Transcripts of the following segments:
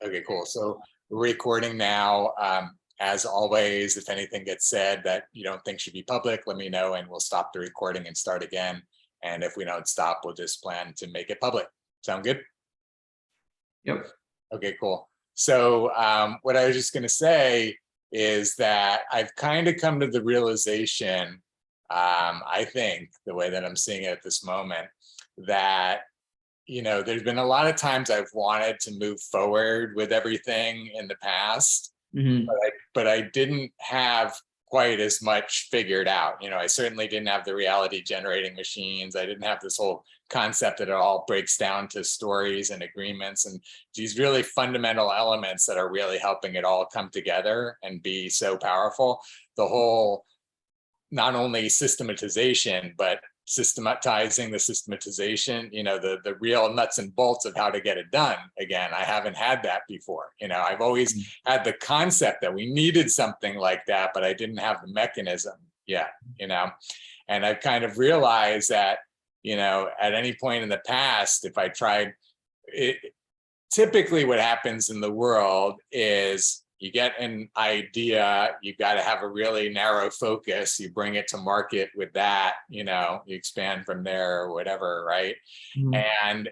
Okay, cool. So we're recording now. As always, if anything gets said that you don't think should be public, let me know and we'll stop the recording and start again. And if we don't stop, we'll just plan to make it public. Sound good? Yep. Okay, cool. So what I was just going to say is that I've kind of come to the realization, I think the way that I'm seeing it at this moment, that there's been a lot of times I've wanted to move forward with everything in the past, Mm-hmm. but I didn't have quite as much figured out. I certainly didn't have the reality generating machines. I didn't have this whole concept that it all breaks down to stories and agreements and these really fundamental elements that are really helping it all come together and be so powerful. The whole, not only systematization, but systematizing the systematization, the real nuts and bolts of how to get it done. Again, I haven't had that before. I've always had the concept that we needed something like that, but I didn't have the mechanism yet, and I've kind of realized that, at any point in the past, if I tried it, typically what happens in the world is you get an idea, you got to have a really narrow focus, you bring it to market with that, you expand from there or whatever, right? Mm-hmm. And,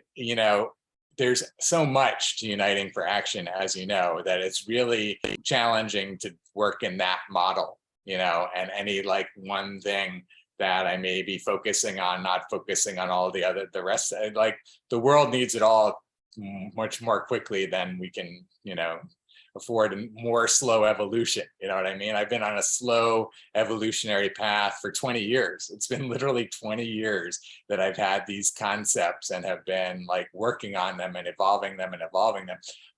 there's so much to Uniting for Action, as you know, that it's really challenging to work in that model, and any like one thing that I may be focusing on, not focusing on all the rest, like the world needs it all much more quickly than we can, afford more slow evolution. You know what I mean? I've been on a slow evolutionary path for 20 years. It's been literally 20 years that I've had these concepts and have been like working on them and evolving them.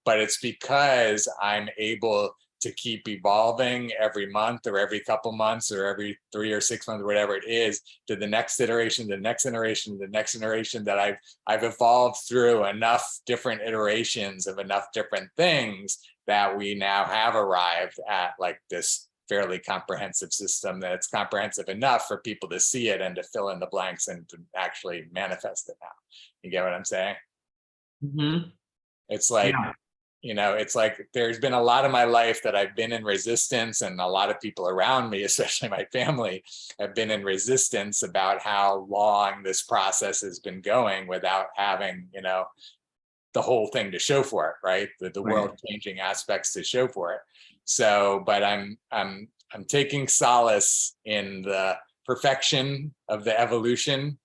But it's because I'm able to keep evolving every month or every couple months or every 3 or 6 months, whatever it is, to the next iteration, the next iteration, the next iteration, that I've evolved through enough different iterations of enough different things that we now have arrived at like this fairly comprehensive system that's comprehensive enough for people to see it and to fill in the blanks and to actually manifest it now. You get what I'm saying? Mm-hmm. It's like, it's like there's been a lot of my life that I've been in resistance, and a lot of people around me, especially my family, have been in resistance about how long this process has been going without having, the whole thing to show for it, right? The world changing aspects to show for it. So, but I'm taking solace in the perfection of the evolution,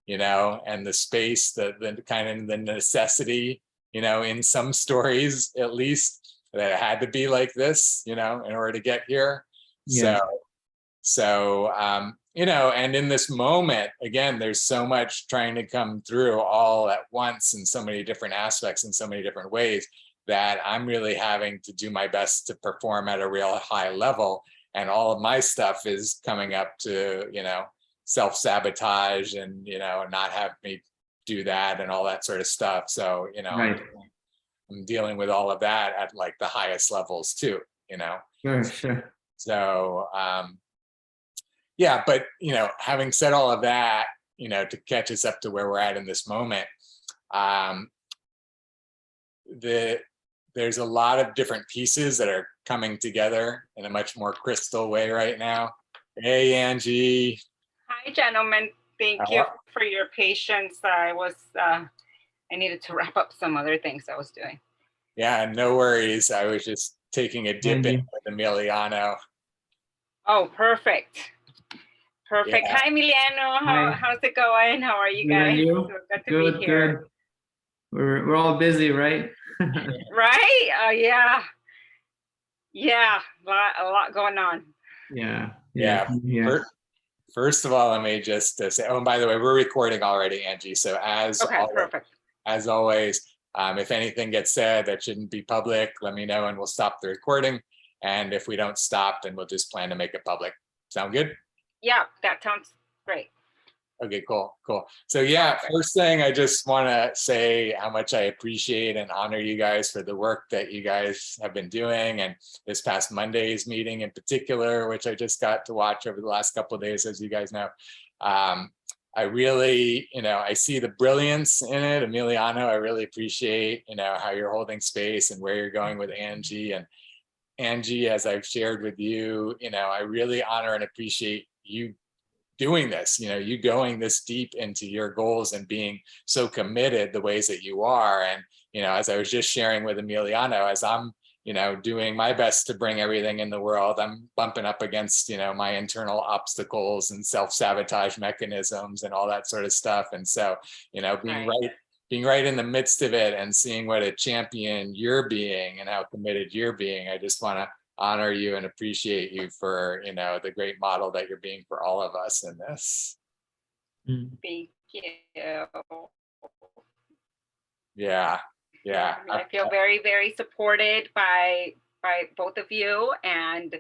and the space, the kind of the necessity, in some stories, at least, that it had to be like this, in order to get here. Yeah. So, and in this moment, again, there's so much trying to come through all at once in so many different aspects, in so many different ways, that I'm really having to do my best to perform at a real high level. And all of my stuff is coming up to, self-sabotage and, not have me do that and all that sort of stuff. So, Right. I'm dealing with all of that at like the highest levels too, Sure. So, yeah, but having said all of that, to catch us up to where we're at in this moment, there's a lot of different pieces that are coming together in a much more crystal way right now. Hey, Angie. Hi, gentlemen. Thank you for your patience. I needed to wrap up some other things I was doing. Yeah, no worries. I was just taking a dip in with Emiliano. Oh, perfect. Perfect. Yeah. Hi, Emiliano. How's it going? How are you guys? So good to be here. We're all busy, right? Right? Yeah. A lot going on. Yeah. First of all, let me just say, oh, and by the way, we're recording already, Angie. So as always, if anything gets said that shouldn't be public, let me know and we'll stop the recording. And if we don't stop, then we'll just plan to make it public. Sound good? Yeah, that sounds great. Okay, cool. So yeah, first thing, I just want to say how much I appreciate and honor you guys for the work that you guys have been doing. And this past Monday's meeting in particular, which I just got to watch over the last couple of days, as you guys know, I really, I see the brilliance in it. Emiliano, I really appreciate, how you're holding space and where you're going with Angie. And Angie, as I've shared with you, I really honor and appreciate you doing this, you going this deep into your goals and being so committed the ways that you are. And, as I was just sharing with Emiliano, as I'm, doing my best to bring everything in the world, I'm bumping up against, my internal obstacles and self-sabotage mechanisms and all that sort of stuff. And so, being right in the midst of it and seeing what a champion you're being and how committed you're being, I just want to honor you and appreciate you for, the great model that you're being for all of us in this. Thank you. Yeah. I feel very, very supported by both of you and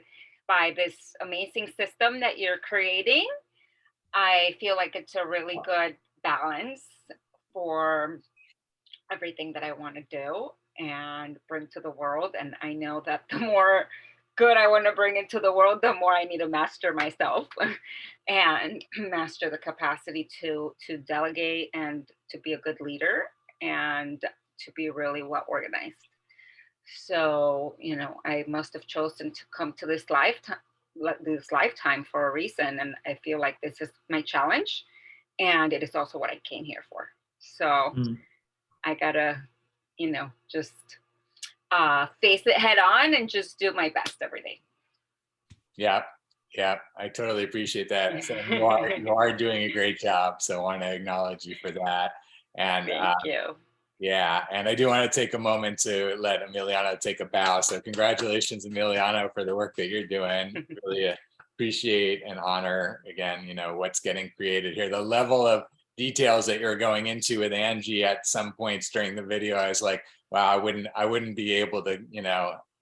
by this amazing system that you're creating. I feel like it's a really good balance for everything that I want to do and bring to the world. And I know that the more good I want to bring into the world, the more I need to master myself and master the capacity to delegate and to be a good leader and to be really well organized. So, I must have chosen to come to this lifetime for a reason. And I feel like this is my challenge. And it is also what I came here for. So I gotta, just face it head on and just do my best every day. Yeah, I totally appreciate that. So you are doing a great job. So I want to acknowledge you for that. And thank you. Yeah, and I do want to take a moment to let Emiliano take a bow. So congratulations, Emiliano, for the work that you're doing. Really appreciate and honor, again, what's getting created here. The level of details that you're going into with Angie at some points during the video, I was like, wow, I wouldn't be able to,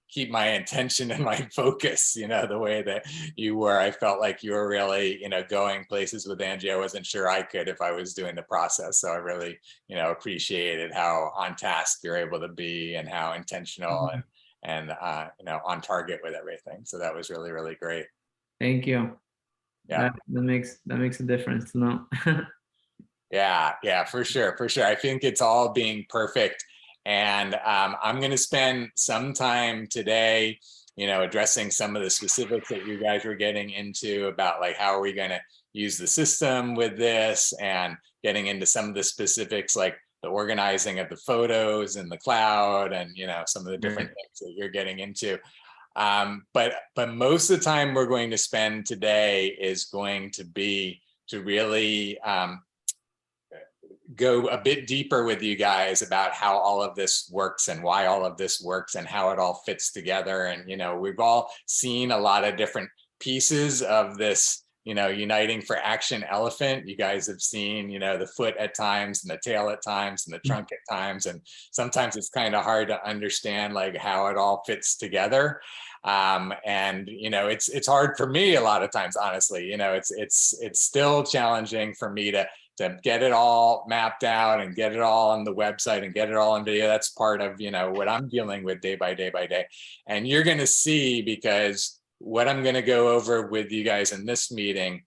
keep my attention and my focus, the way that you were. I felt like you were really, going places with Angie I wasn't sure I could if I was doing the process. So I really, appreciated how on task you're able to be and how intentional and on target with everything. So that was really, really great. Thank you. Yeah. That makes a difference, Yeah, for sure. I think it's all being perfect. And I'm going to spend some time today, addressing some of the specifics that you guys were getting into about like, how are we going to use the system with this, and getting into some of the specifics, like the organizing of the photos in the cloud and, some of the different things that you're getting into. But most of the time we're going to spend today is going to be to really go a bit deeper with you guys about how all of this works and why all of this works and how it all fits together. And, we've all seen a lot of different pieces of this, uniting for action elephant. You guys have seen, the foot at times and the tail at times and the trunk at times. And sometimes it's kind of hard to understand like how it all fits together. And, it's hard for me a lot of times, honestly, it's still challenging for me to get it all mapped out and get it all on the website and get it all on video. That's part of, what I'm dealing with day by day by day. And you're going to see, because what I'm going to go over with you guys in this meeting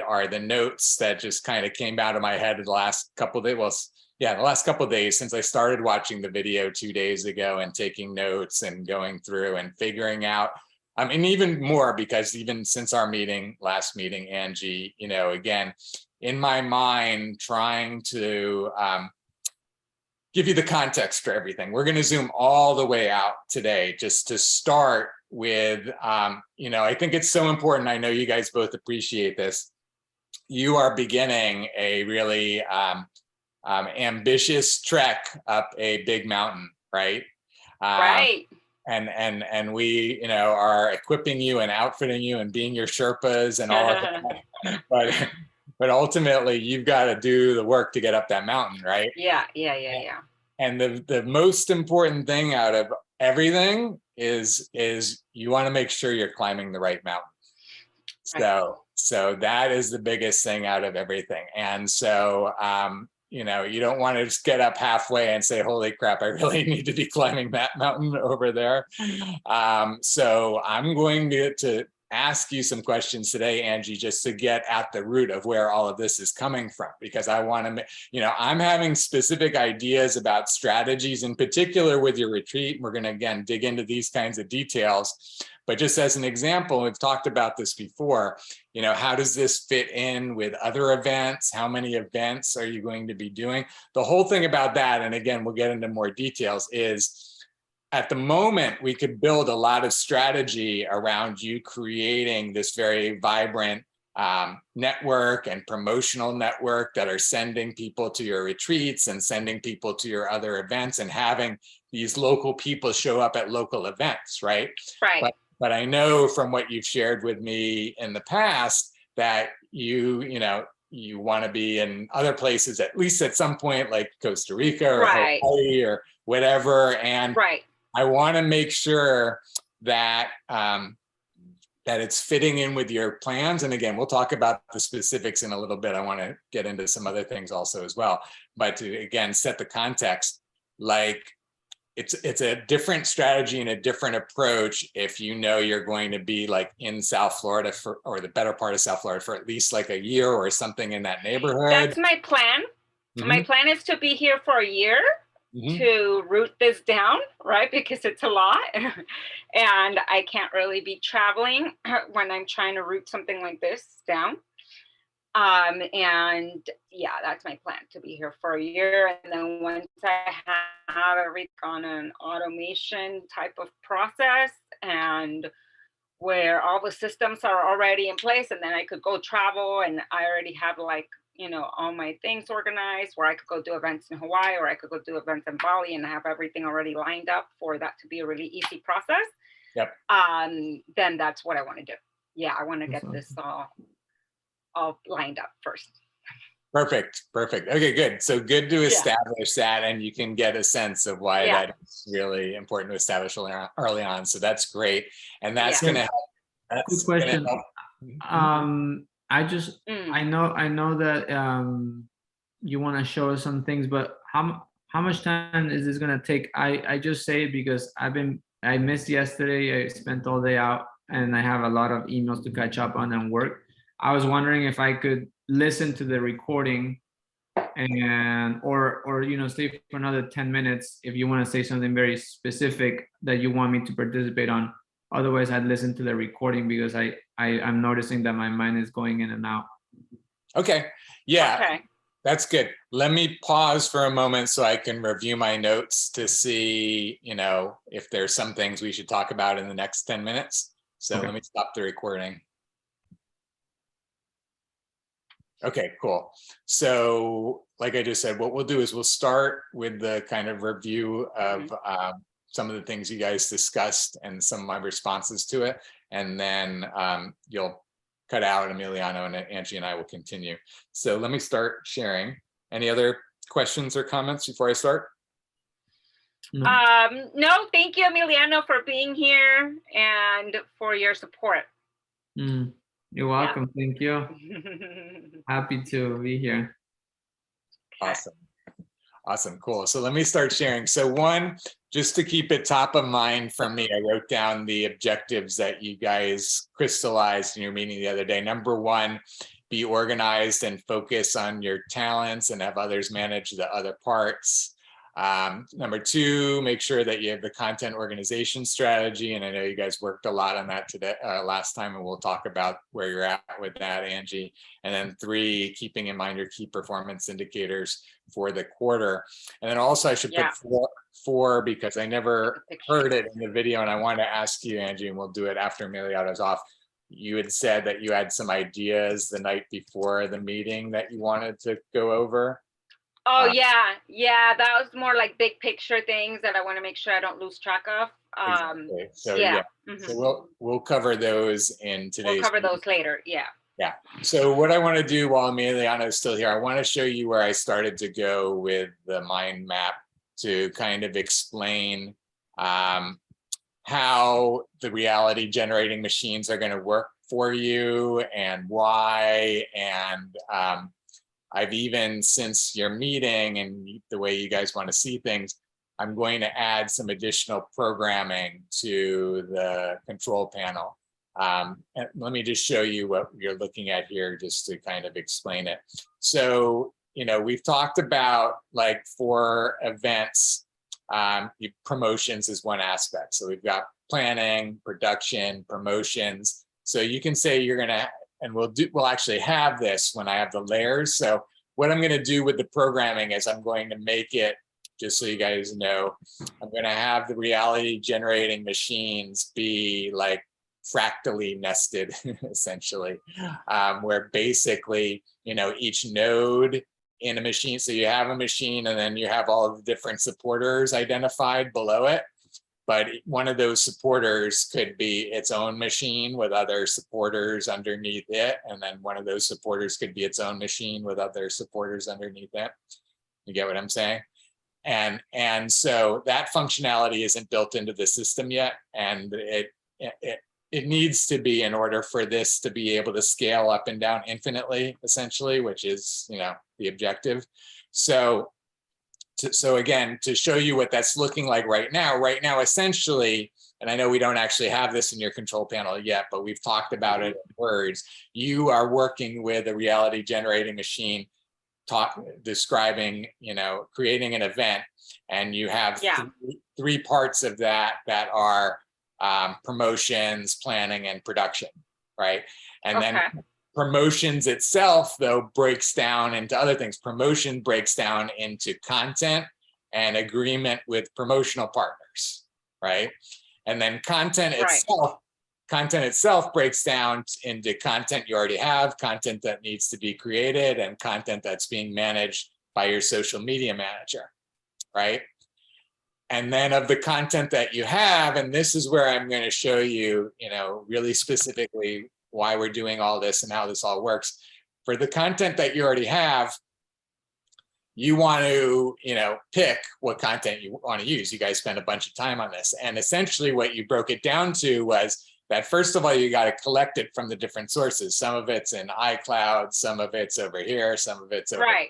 are the notes that just kind of came out of my head in the last couple of days. Well, yeah, the last couple of days since I started watching the video 2 days ago and taking notes and going through and figuring out, and even more, because even since our last meeting, Angie, again, in my mind, trying to give you the context for everything. We're going to zoom all the way out today, just to start with, I think it's so important. I know you guys both appreciate this. You are beginning a really ambitious trek up a big mountain, right? Right. And we, are equipping you and outfitting you and being your Sherpas and all of that. But ultimately, you've got to do the work to get up that mountain, right? Yeah. And the most important thing out of everything is you want to make sure you're climbing the right mountain. Right. So that is the biggest thing out of everything. And so, you don't want to just get up halfway and say, holy crap, I really need to be climbing that mountain over there. So I'm going to ask you some questions today, Angie, just to get at the root of where all of this is coming from, because I want to, I'm having specific ideas about strategies in particular with your retreat. We're going to, again, dig into these kinds of details. But just as an example, we've talked about this before, how does this fit in with other events? How many events are you going to be doing? The whole thing about that, and again, we'll get into more details, is at the moment, we could build a lot of strategy around you creating this very vibrant network and promotional network that are sending people to your retreats and sending people to your other events and having these local people show up at local events, right? Right. But I know from what you've shared with me in the past that you want to be in other places, at least at some point, like Costa Rica or Hawaii or whatever. And I want to make sure that that it's fitting in with your plans. And again, we'll talk about the specifics in a little bit. I want to get into some other things also as well. But to, again, set the context, like it's a different strategy and a different approach if you're going to be like in South Florida or the better part of South Florida for at least like a year or something in that neighborhood. That's my plan. My plan is to be here for a year. To root this down, right? Because it's a lot and I can't really be traveling when I'm trying to root something like this down. And yeah, that's my plan, to be here for a year. And then once I have everything on an automation type of process and where all the systems are already in place, and then I could go travel and I already have like, all my things organized, where I could go do events in Hawaii or I could go do events in Bali and have everything already lined up for that to be a really easy process. Yep. Then that's what I want to do. Yeah, I want to get this all lined up first. Perfect. Okay, good. So good to establish that, and you can get a sense of why that is really important to establish early on. So that's great, and that's going to help. That's good question. I know that you want to show us some things, but how much time is this going to take? I just say it because I missed yesterday. I spent all day out and I have a lot of emails to catch up on and work. I was wondering if I could listen to the recording and or stay for another 10 minutes if you want to say something very specific that you want me to participate on. Otherwise, I'd listen to the recording because I'm noticing that my mind is going in and out. Okay. Yeah. Okay. That's good. Let me pause for a moment so I can review my notes to see, if there's some things we should talk about in the next 10 minutes. So Let me stop the recording. Okay, cool. So like I just said, what we'll do is we'll start with the kind of review of some of the things you guys discussed and some of my responses to it. And then you'll cut out Emiliano and Angie and I will continue. So let me start sharing. Any other questions or comments before I start? No, thank you, Emiliano, for being here and for your support. You're welcome. Yeah. Thank you. Happy to be here. Awesome. Cool. So let me start sharing. So one, just to keep it top of mind for me, I wrote down the objectives that you guys crystallized in your meeting the other day. Number one, be organized and focus on your talents and have others manage the other parts. Number two, make sure that you have the content organization strategy. And I know you guys worked a lot on that today, last time, and we'll talk about where you're at with that, Angie. And then three, keeping in mind your key performance indicators for the quarter. And then also I should put four because I never heard it in the video, and I want to ask you, Angie, and we'll do it after Emiliano's off. You had said that you had some ideas the night before the meeting that you wanted to go over. Oh, yeah, that was more like big picture things that I want to make sure I don't lose track of. Exactly. So so we'll cover those in today's. We'll cover those later. Yeah. So what I want to do while Emiliano is still here, I want to show you where I started to go with the mind map to kind of explain how the reality generating machines are going to work for you and why. And I've even, since your meeting and the way you guys want to see things, I'm going to add some additional programming to the control panel. And let me just show you what you're looking at here just to kind of explain it. So, we've talked about, like, for events, promotions is one aspect. So we've got planning, production, promotions. So you can say you're gonna, and we'll actually have this when I have the layers. So what I'm gonna do with the programming is I'm going to make it, just so you guys know, I'm gonna have the reality generating machines be like fractally nested, essentially, where basically, each node in a machine, so you have a machine and then you have all of the different supporters identified below it. But one of those supporters could be its own machine with other supporters underneath it. And then one of those supporters could be its own machine with other supporters underneath it. You get what I'm saying? And so that functionality isn't built into the system yet. And it needs to be, in order for this to be able to scale up and down infinitely, essentially, which is, the objective. So again, to show you what that's looking like right now, essentially, and I know we don't actually have this in your control panel yet, but we've talked about it in words. You are working with a reality generating machine, describing, creating an event, and you have three parts of that are promotions, planning, and production, right? And then promotions itself, though, breaks down into other things. Promotion breaks down into content and agreement with promotional partners, right? And then content itself breaks down into content you already have, content that needs to be created, and content that's being managed by your social media manager, right? And then of the content that you have, and this is where I'm going to show you, really specifically why we're doing all this and how this all works. For the content that you already have, you want to, pick what content you want to use. You guys spend a bunch of time on this. And essentially what you broke it down to was that, first of all, you got to collect it from the different sources. Some of it's in iCloud, some of it's over here, some of it's over here.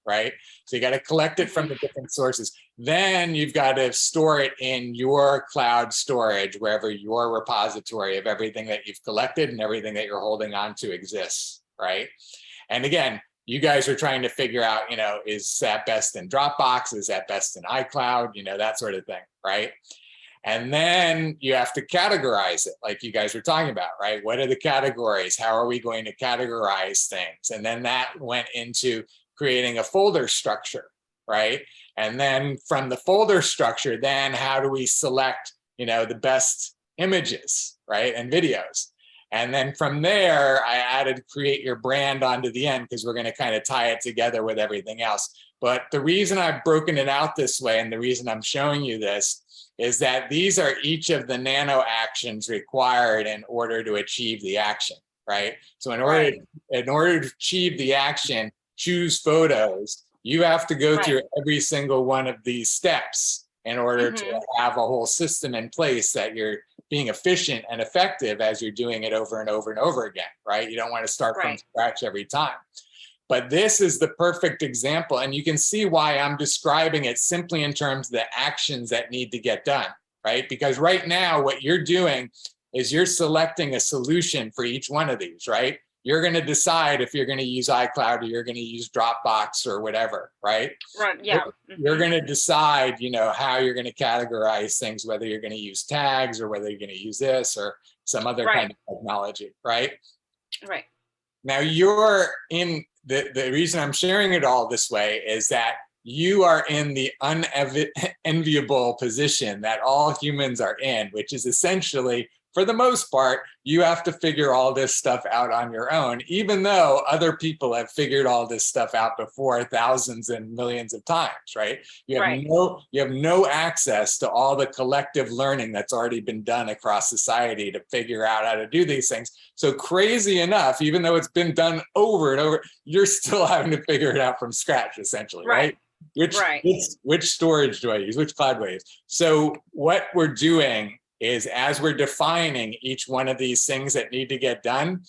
Right? So you got to collect it from the different sources. Then you've got to store it in your cloud storage, wherever your repository of everything that you've collected and everything that you're holding on to exists, right? And again, you guys are trying to figure out, is that best in Dropbox? Is that best in iCloud? That sort of thing, right? And then you have to categorize it, like you guys were talking about, right? What are the categories? How are we going to categorize things? And then that went into creating a folder structure, right? And then from the folder structure, then how do we select, the best images, right? And videos. And then from there, I added create your brand onto the end, because we're going to kind of tie it together with everything else. But the reason I've broken it out this way, and the reason I'm showing you this, is that these are each of the nano actions required in order to achieve the action, right? So in order to achieve the action, choose photos, you have to go through every single one of these steps in order to have a whole system in place that you're being efficient and effective as you're doing it over and over and over again, right? You don't want to start from scratch every time. But this is the perfect example, and you can see why I'm describing it simply in terms of the actions that need to get done, right? Because right now, what you're doing is you're selecting a solution for each one of these, right? You're going to decide if you're going to use iCloud or you're going to use Dropbox or whatever, right? Right, yeah. You're going to decide, how you're going to categorize things, whether you're going to use tags or whether you're going to use this or some other kind of technology, right? Right. Now you're in, the reason I'm sharing it all this way is that you are in the unenviable position that all humans are in, which is essentially, for the most part, you have to figure all this stuff out on your own, even though other people have figured all this stuff out before thousands and millions of times, right? You have no access to all the collective learning that's already been done across society to figure out how to do these things. So crazy enough, even though it's been done over and over, you're still having to figure it out from scratch, essentially, right? Which storage do I use? Which cloud do I use? So what we're doing is, as we're defining each one of these things that need to get done,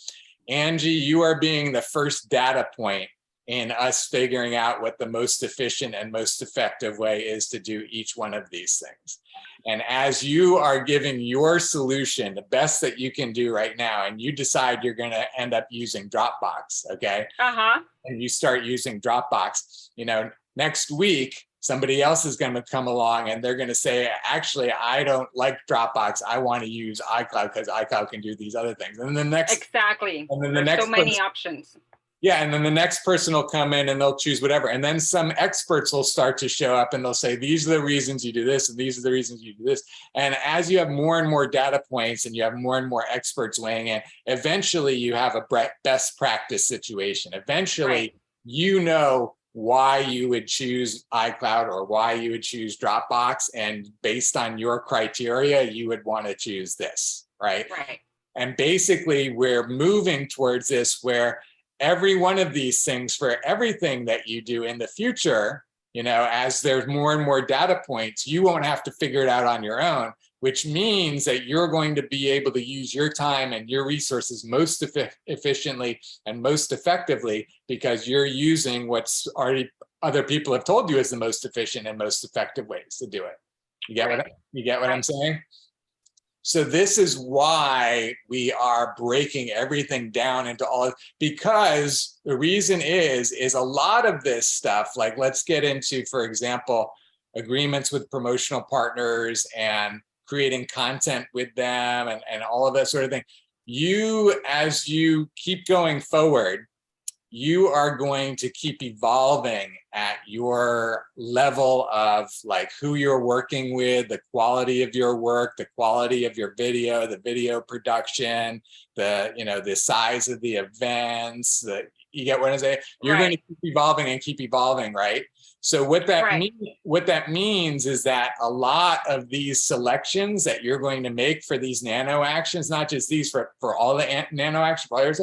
Angie, you are being the first data point in us figuring out what the most efficient and most effective way is to do each one of these things. And as you are giving your solution, the best that you can do right now, and you decide you're going to end up using Dropbox, okay? And you start using Dropbox, you know, next week, somebody else is going to come along and they're going to say, actually, I don't like Dropbox. I want to use iCloud because iCloud can do these other things. And then the next, Exactly. and then There's so many options. Yeah, and then the next person will come in and they'll choose whatever. And then some experts will start to show up and they'll say, these are the reasons you do this, and these are the reasons you do this. And as you have more and more data points and you have more and more experts weighing in, eventually you have a best practice situation. Eventually, you know why you would choose iCloud or why you would choose Dropbox. And based on your criteria, you would want to choose this, right? And basically, we're moving towards this where every one of these things for everything that you do in the future, you know, as there's more and more data points, you won't have to figure it out on your own, which means that you're going to be able to use your time and your resources most efficiently and most effectively because you're using what's already other people have told you is the most efficient and most effective ways to do it. You get what I'm saying? So this is why we are breaking everything down into all, because the reason is a lot of this stuff, like let's get into, for example, agreements with promotional partners and creating content with them and all of that sort of thing. You, as you keep going forward, you are going to keep evolving at your level of like who you're working with, the quality of your work, the quality of your video, the video production, the, you know, the size of the events, you get what I'm saying? You're going to keep evolving, right? So what that means is that a lot of these selections that you're going to make for these nano actions, not just these for all the nano action players,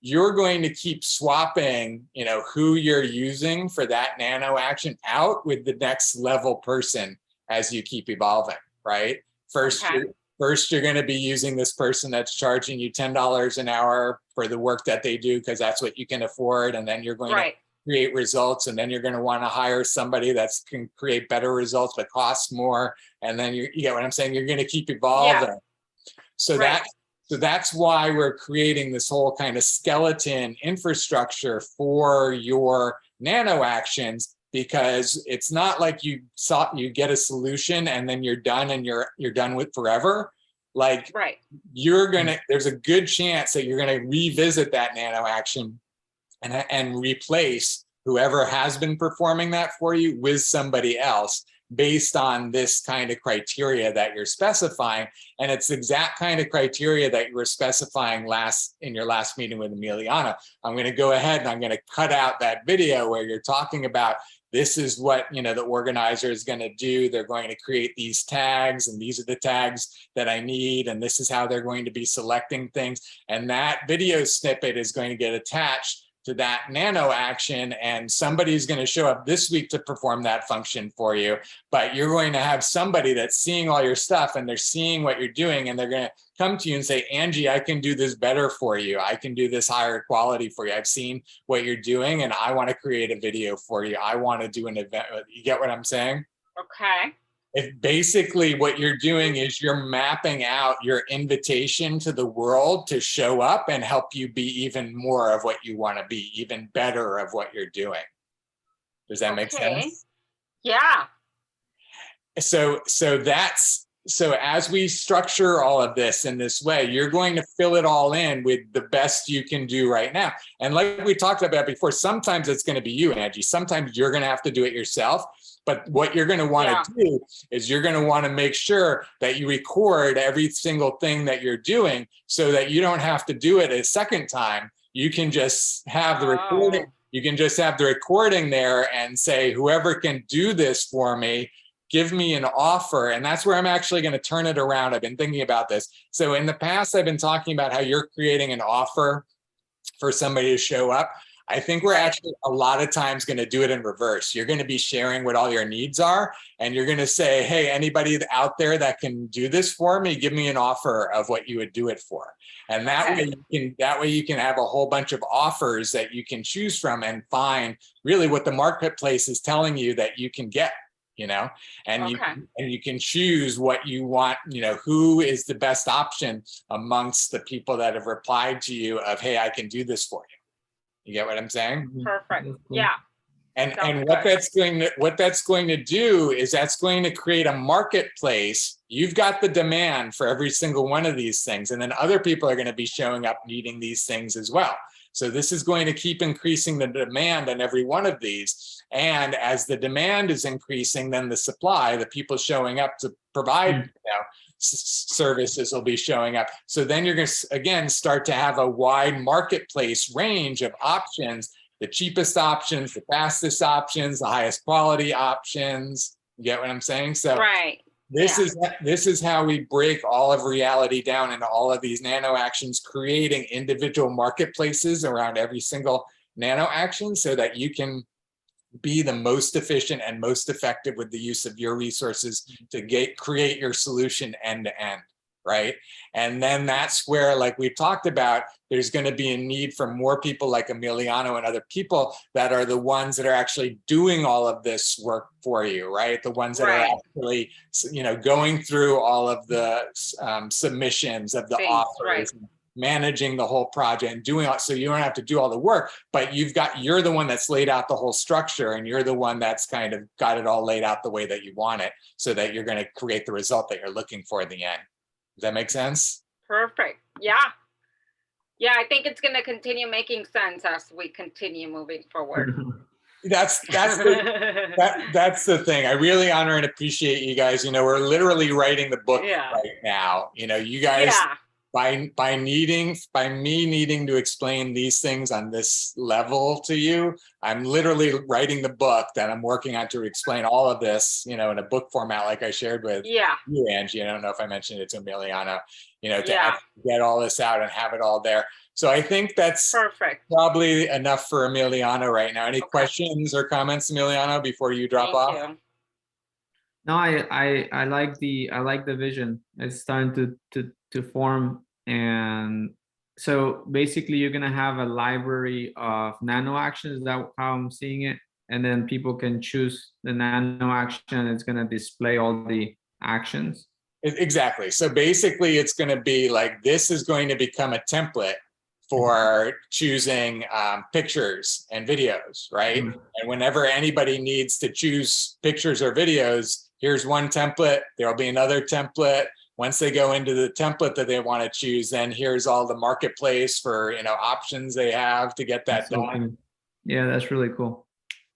you're going to keep swapping, you know, who you're using for that nano action out with the next level person as you keep evolving, right? First, you're going to be using this person that's charging you $10 an hour for the work that they do because that's what you can afford, and then you're going to create results, and then you're going to want to hire somebody that can create better results but costs more, and then you get what I'm saying? You're going to keep evolving. So that's why we're creating this whole kind of skeleton infrastructure for your nano actions, because it's not like you get a solution and then you're done and you're done with forever. Like there's a good chance that you're going to revisit that nano action and replace whoever has been performing that for you with somebody else, based on this kind of criteria that you're specifying. And it's the exact kind of criteria that you were specifying in your last meeting with Emiliana. I'm going to go ahead and I'm going to cut out that video where you're talking about this is what, you know, the organizer is going to do. They're going to create these tags, and these are the tags that I need, and this is how they're going to be selecting things. And that video snippet is going to get attached to that nano action, and somebody's going to show up this week to perform that function for you. But you're going to have somebody that's seeing all your stuff and they're seeing what you're doing, and they're going to come to you and say, Angie, I can do this better for you. I can do this higher quality for you. I've seen what you're doing and I want to create a video for you. I want to do an event. You get what I'm saying? Okay. If basically what you're doing is you're mapping out your invitation to the world to show up and help you be even more of what you want to be, even better of what you're doing. Does that make sense? Yeah. So as we structure all of this in this way, you're going to fill it all in with the best you can do right now. And like we talked about before, sometimes it's going to be you, Angie. Sometimes you're going to have to do it yourself. But what you're going to want to do is you're going to want to make sure that you record every single thing that you're doing so that you don't have to do it a second time. You can just have the recording. You can just have the recording there and say, whoever can do this for me, give me an offer. And that's where I'm actually going to turn it around. I've been thinking about this. So in the past, I've been talking about how you're creating an offer for somebody to show up. I think we're actually a lot of times going to do it in reverse. You're going to be sharing what all your needs are, and you're going to say, hey, anybody out there that can do this for me, give me an offer of what you would do it for. And that way you can have a whole bunch of offers that you can choose from and find really what the marketplace is telling you that you can get, you know, and you can choose what you want, you know, who is the best option amongst the people that have replied to you of, hey, I can do this for you. You get what I'm saying? Perfect. Yeah. And what that's going to do is that's going to create a marketplace. You've got the demand for every single one of these things, and then other people are going to be showing up needing these things as well. So this is going to keep increasing the demand on every one of these. And as the demand is increasing, then the supply, the people showing up to provide, you know, services will be showing up. So then you're going to, again, start to have a wide marketplace range of options, the cheapest options, the fastest options, the highest quality options. You get what I'm saying? So this is how we break all of reality down into all of these nano actions, creating individual marketplaces around every single nano action so that you can be the most efficient and most effective with the use of your resources to create your solution end to end, right? And then that's where, like we've talked about, there's going to be a need for more people like Emiliano and other people that are the ones that are actually doing all of this work for you, right? The ones that are actually, you know, going through all of the submissions of the offers, managing the whole project and doing it, so you don't have to do all the work, but you're the one that's laid out the whole structure, and you're the one that's kind of got it all laid out the way that you want it, so that you're going to create the result that you're looking for in the end. Does that make sense? Perfect. Yeah. Yeah, I think it's going to continue making sense as we continue moving forward. That's the thing. I really honor and appreciate you guys. You know, we're literally writing the book right now. You know, you guys, by me needing to explain these things on this level to you, I'm literally writing the book that I'm working on to explain all of this, you know, in a book format, like I shared with you, Angie. I don't know if I mentioned it to Emiliano, you know, to actually get all this out and have it all there. So I think that's probably enough for Emiliano right now. Any questions or comments, Emiliano, before you drop off? No, I like the vision. It's starting to form, and so basically you're gonna have a library of nano actions. Is that how I'm seeing it? And then people can choose the nano action. It's gonna display all the actions. Exactly. So basically, it's going to be like, this is going to become a template for choosing pictures and videos, right? And whenever anybody needs to choose pictures or videos, here's one template, there'll be another template. Once they go into the template that they want to choose, then here's all the marketplace for, you know, options they have to get that done. Yeah, that's really cool.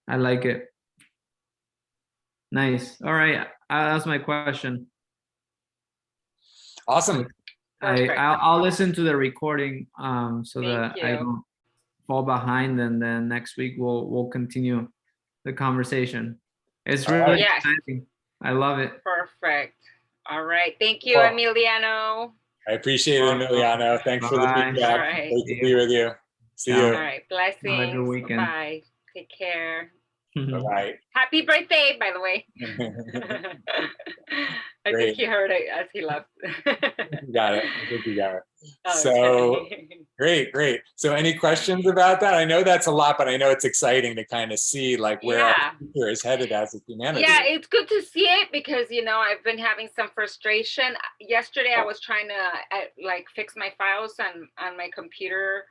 I like it. Nice. All right. That's my question. Awesome. I'll listen to the recording so that I don't fall behind, and then next week we'll continue the conversation. It's really exciting. I love it. Perfect. All right. Thank you, Emiliano. I appreciate it, Emiliano. Thanks for the feedback. Great to be with you. See you. All right. Blessings. Have a good weekend. Bye. Take care. Bye-bye. Happy birthday, by the way. I think he heard it as he left. Got it. I think you got it. So great. So any questions about that? I know that's a lot, but I know it's exciting to kind of see like where our future is headed as a humanity. Yeah, it's good to see it because, you know, I've been having some frustration. Yesterday, I was trying to like fix my files on my computer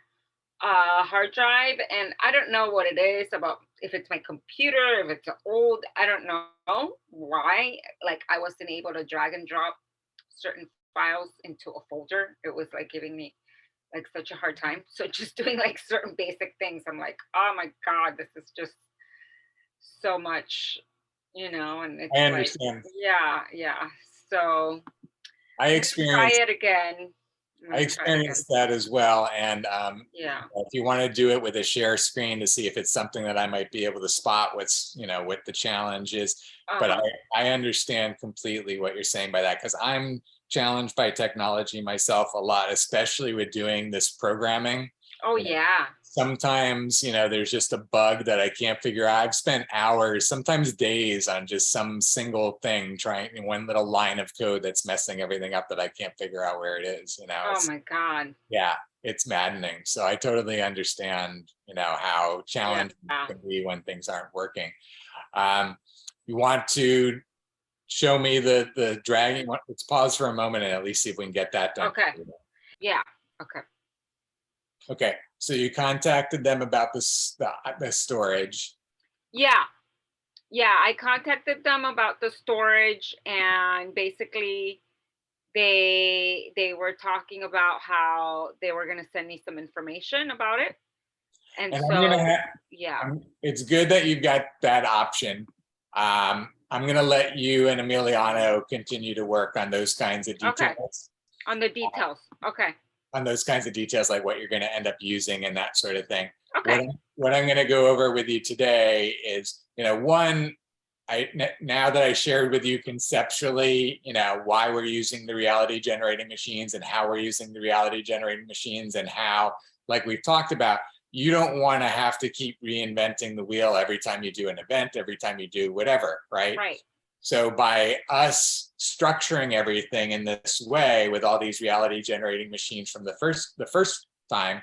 hard drive, and I don't know what it is about, if it's my computer, if it's old, I don't know why. Like, I wasn't able to drag and drop certain files into a folder. It was like giving me like such a hard time. So just doing like certain basic things, I'm like, oh my God, this is just so much, you know. And it's I understand. Like, yeah. So I experienced try it again. I experienced that as well. And if you want to do it with a share screen to see if it's something that I might be able to spot what's, you know, what the challenge is. But I understand completely what you're saying by that, because I'm challenged by technology myself a lot, especially with doing this programming. Oh, yeah. sometimes, there's just a bug that I can't figure out. I've spent hours, sometimes days on just some single thing, trying one little line of code that's messing everything up that I can't figure out where it is. Oh my God. Yeah, it's maddening. So I totally understand, how challenging it can be when things aren't working. You want to show me the dragging? Let's pause for a moment and at least see if we can get that done. Okay. Yeah. Okay. Okay. So you contacted them about the storage. Yeah. Yeah. I contacted them about the storage, and basically they were talking about how they were going to send me some information about it. And so, yeah. It's good that you've got that option. I'm going to let you and Emiliano continue to work on those kinds of details. Okay. On the details. Okay. On those kinds of details, like what you're going to end up using and that sort of thing. Okay. What I'm going to go over with you today is, one, now that I shared with you conceptually, why we're using the reality generating machines and how we're using the reality generating machines, and how, like we've talked about, you don't want to have to keep reinventing the wheel every time you do an event, every time you do whatever, right? Right. So by us structuring everything in this way with all these reality generating machines from the first time,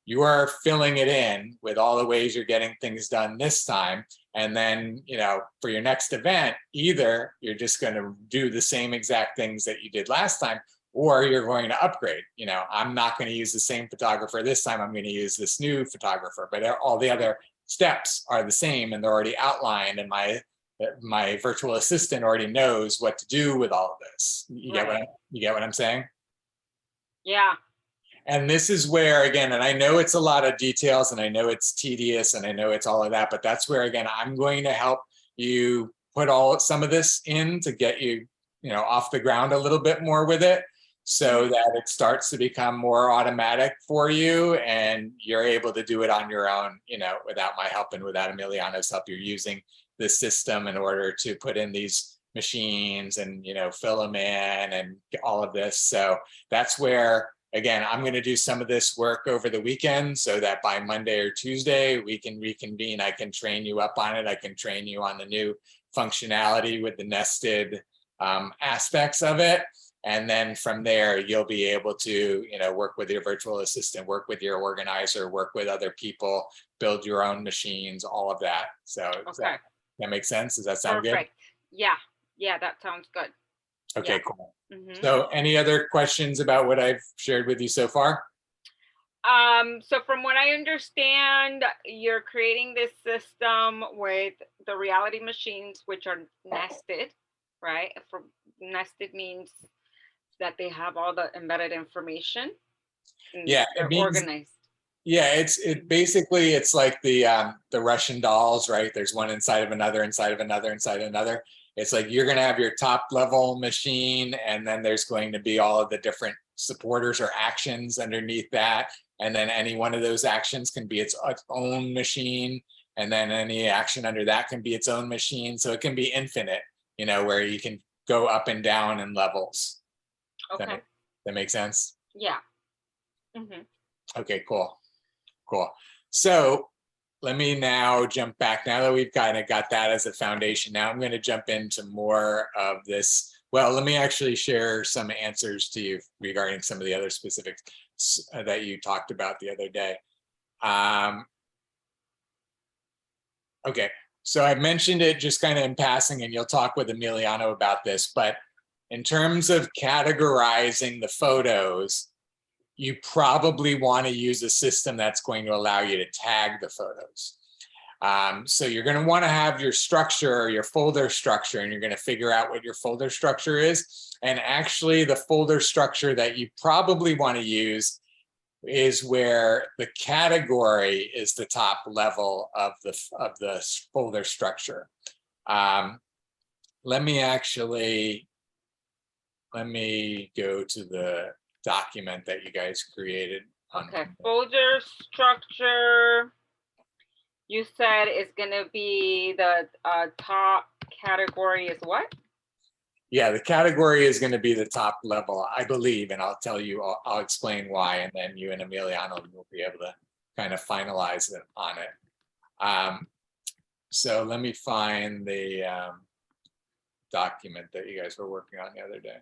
you are filling it in with all the ways you're getting things done this time. And then, for your next event, either you're just going to do the same exact things that you did last time, or you're going to upgrade. I'm not going to use the same photographer this time. I'm going to use this new photographer, but all the other steps are the same and they're already outlined. And my virtual assistant already knows what to do with all of this. You get what I'm saying? Yeah. And this is where, again, and I know it's a lot of details and I know it's tedious and I know it's all of that, but that's where, again, I'm going to help you put some of this in to get you, off the ground a little bit more with it, so that it starts to become more automatic for you and you're able to do it on your own, without my help and without Emiliano's help. You're using the system in order to put in these machines and, fill them in and all of this. So that's where, again, I'm going to do some of this work over the weekend so that by Monday or Tuesday, we can reconvene. I can train you up on it. I can train you on the new functionality with the nested aspects of it. And then from there, you'll be able to, work with your virtual assistant, work with your organizer, work with other people, build your own machines, all of that. So Okay. That makes sense? Does that sound Perfect. good? Yeah. Yeah, that sounds good. Okay, Yeah. cool. Mm-hmm. So any other questions about what I've shared with you so far? So from what I understand, you're creating this system with the reality machines, which are nested, right? Nested means that they have all the embedded information. Yeah, they're organized. Yeah, basically it's like the Russian dolls, right? There's one inside of another, inside of another, inside of another. It's like you're going to have your top level machine, and then there's going to be all of the different supporters or actions underneath that. And then any one of those actions can be its own machine. And then any action under that can be its own machine. So it can be infinite, where you can go up and down in levels. Okay. That makes sense? Yeah. Mm-hmm. Okay, cool. So let me now jump back. Now that we've kind of got that as a foundation, now I'm going to jump into more of this. Well, let me actually share some answers to you regarding some of the other specifics that you talked about the other day. Okay, so I mentioned it just kind of in passing, and you'll talk with Emiliano about this, but in terms of categorizing the photos, you probably want to use a system that's going to allow you to tag the photos. So you're going to want to have your structure, your folder structure, and you're going to figure out what your folder structure is. And actually the folder structure that you probably want to use is where the category is the top level of the folder structure. Let me go to the document that you guys created. Okay, folder structure, you said is going to be the top category is what? Yeah, the category is going to be the top level, I believe, and I'll tell you, I'll explain why, and then you and Emiliano will be able to kind of finalize it on it. So let me find the document that you guys were working on the other day.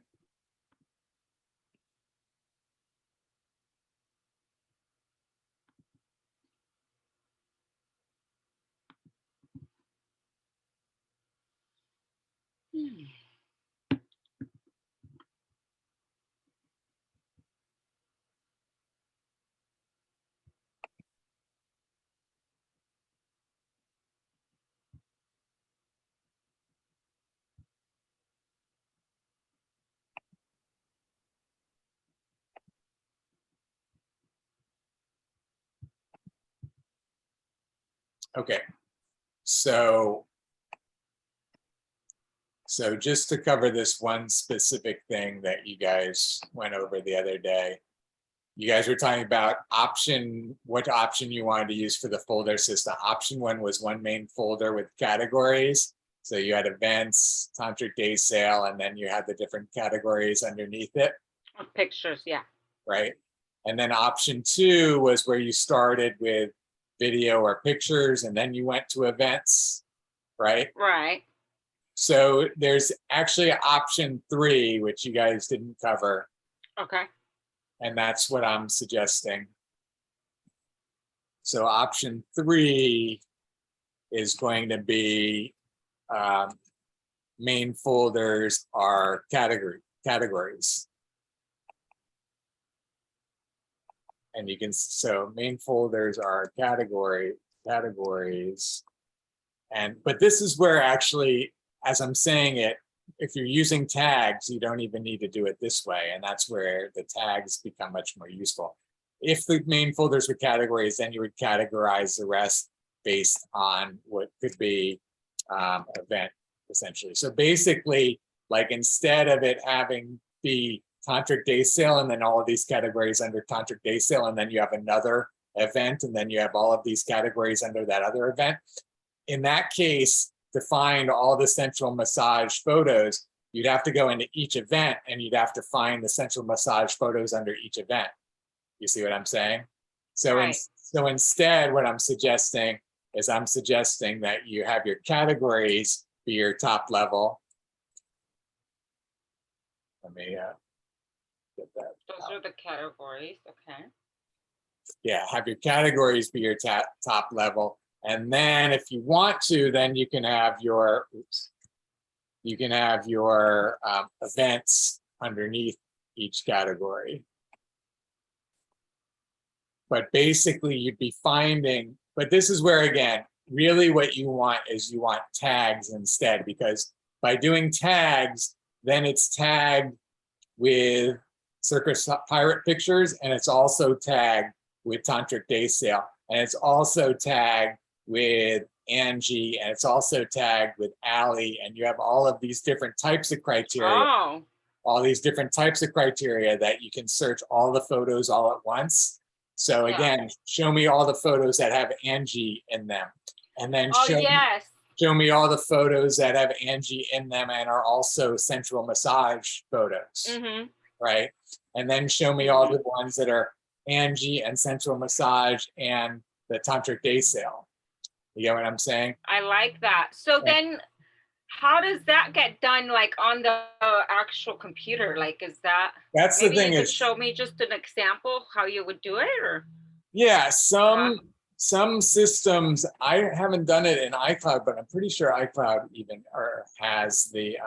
Okay, so just to cover this one specific thing that you guys went over the other day, you guys were talking about what option you wanted to use for the folder system. Option 1 was one main folder with categories. So you had events, tantric day sale, and then you had the different categories underneath it. Pictures, yeah. Right. And then option 2 was where you started with video or pictures, and then you went to events, right? Right. So there's actually option 3, which you guys didn't cover. Okay. And that's what I'm suggesting. So option 3 is going to be main folders are categories. And you can, so main folders are categories. But this is where actually, as I'm saying it, if you're using tags, you don't even need to do it this way. And that's where the tags become much more useful. If the main folders were categories, then you would categorize the rest based on what could be event, essentially. So basically, like instead of it having the tantric day sale and then all of these categories under tantric day sale, and then you have another event, and then you have all of these categories under that other event. In that case, to find all the sensual massage photos, you'd have to go into each event and you'd have to find the sensual massage photos under each event. You see what I'm saying? So, Right. so instead, what I'm suggesting is that you have your categories be your top level. Let me get that. Those are the categories. Okay. Yeah, have your categories be your top level. And then if you want to, then you can have your, events underneath each category. But basically you'd be finding, but this is where, again, really what you want is you want tags instead, because by doing tags, then it's tagged with Circus Pirate pictures, and it's also tagged with Tantric Day Sale, and it's also tagged with Angie, and it's also tagged with Allie, and you have all of these different types of criteria, Oh. all these different types of criteria that you can search all the photos all at once. So again, show me all the photos that have Angie in them, and then show me all the photos that have Angie in them and are also sensual massage photos, right? And then show me all the ones that are Angie and sensual massage and the Tantric Day Sale. You get what I'm saying? I like that. So then how does that get done, like on the actual computer? Like, is that, that's the thing, you is could show me just an example how you would do it? Or yeah, some systems, I haven't done it in iCloud, but I'm pretty sure iCloud even has the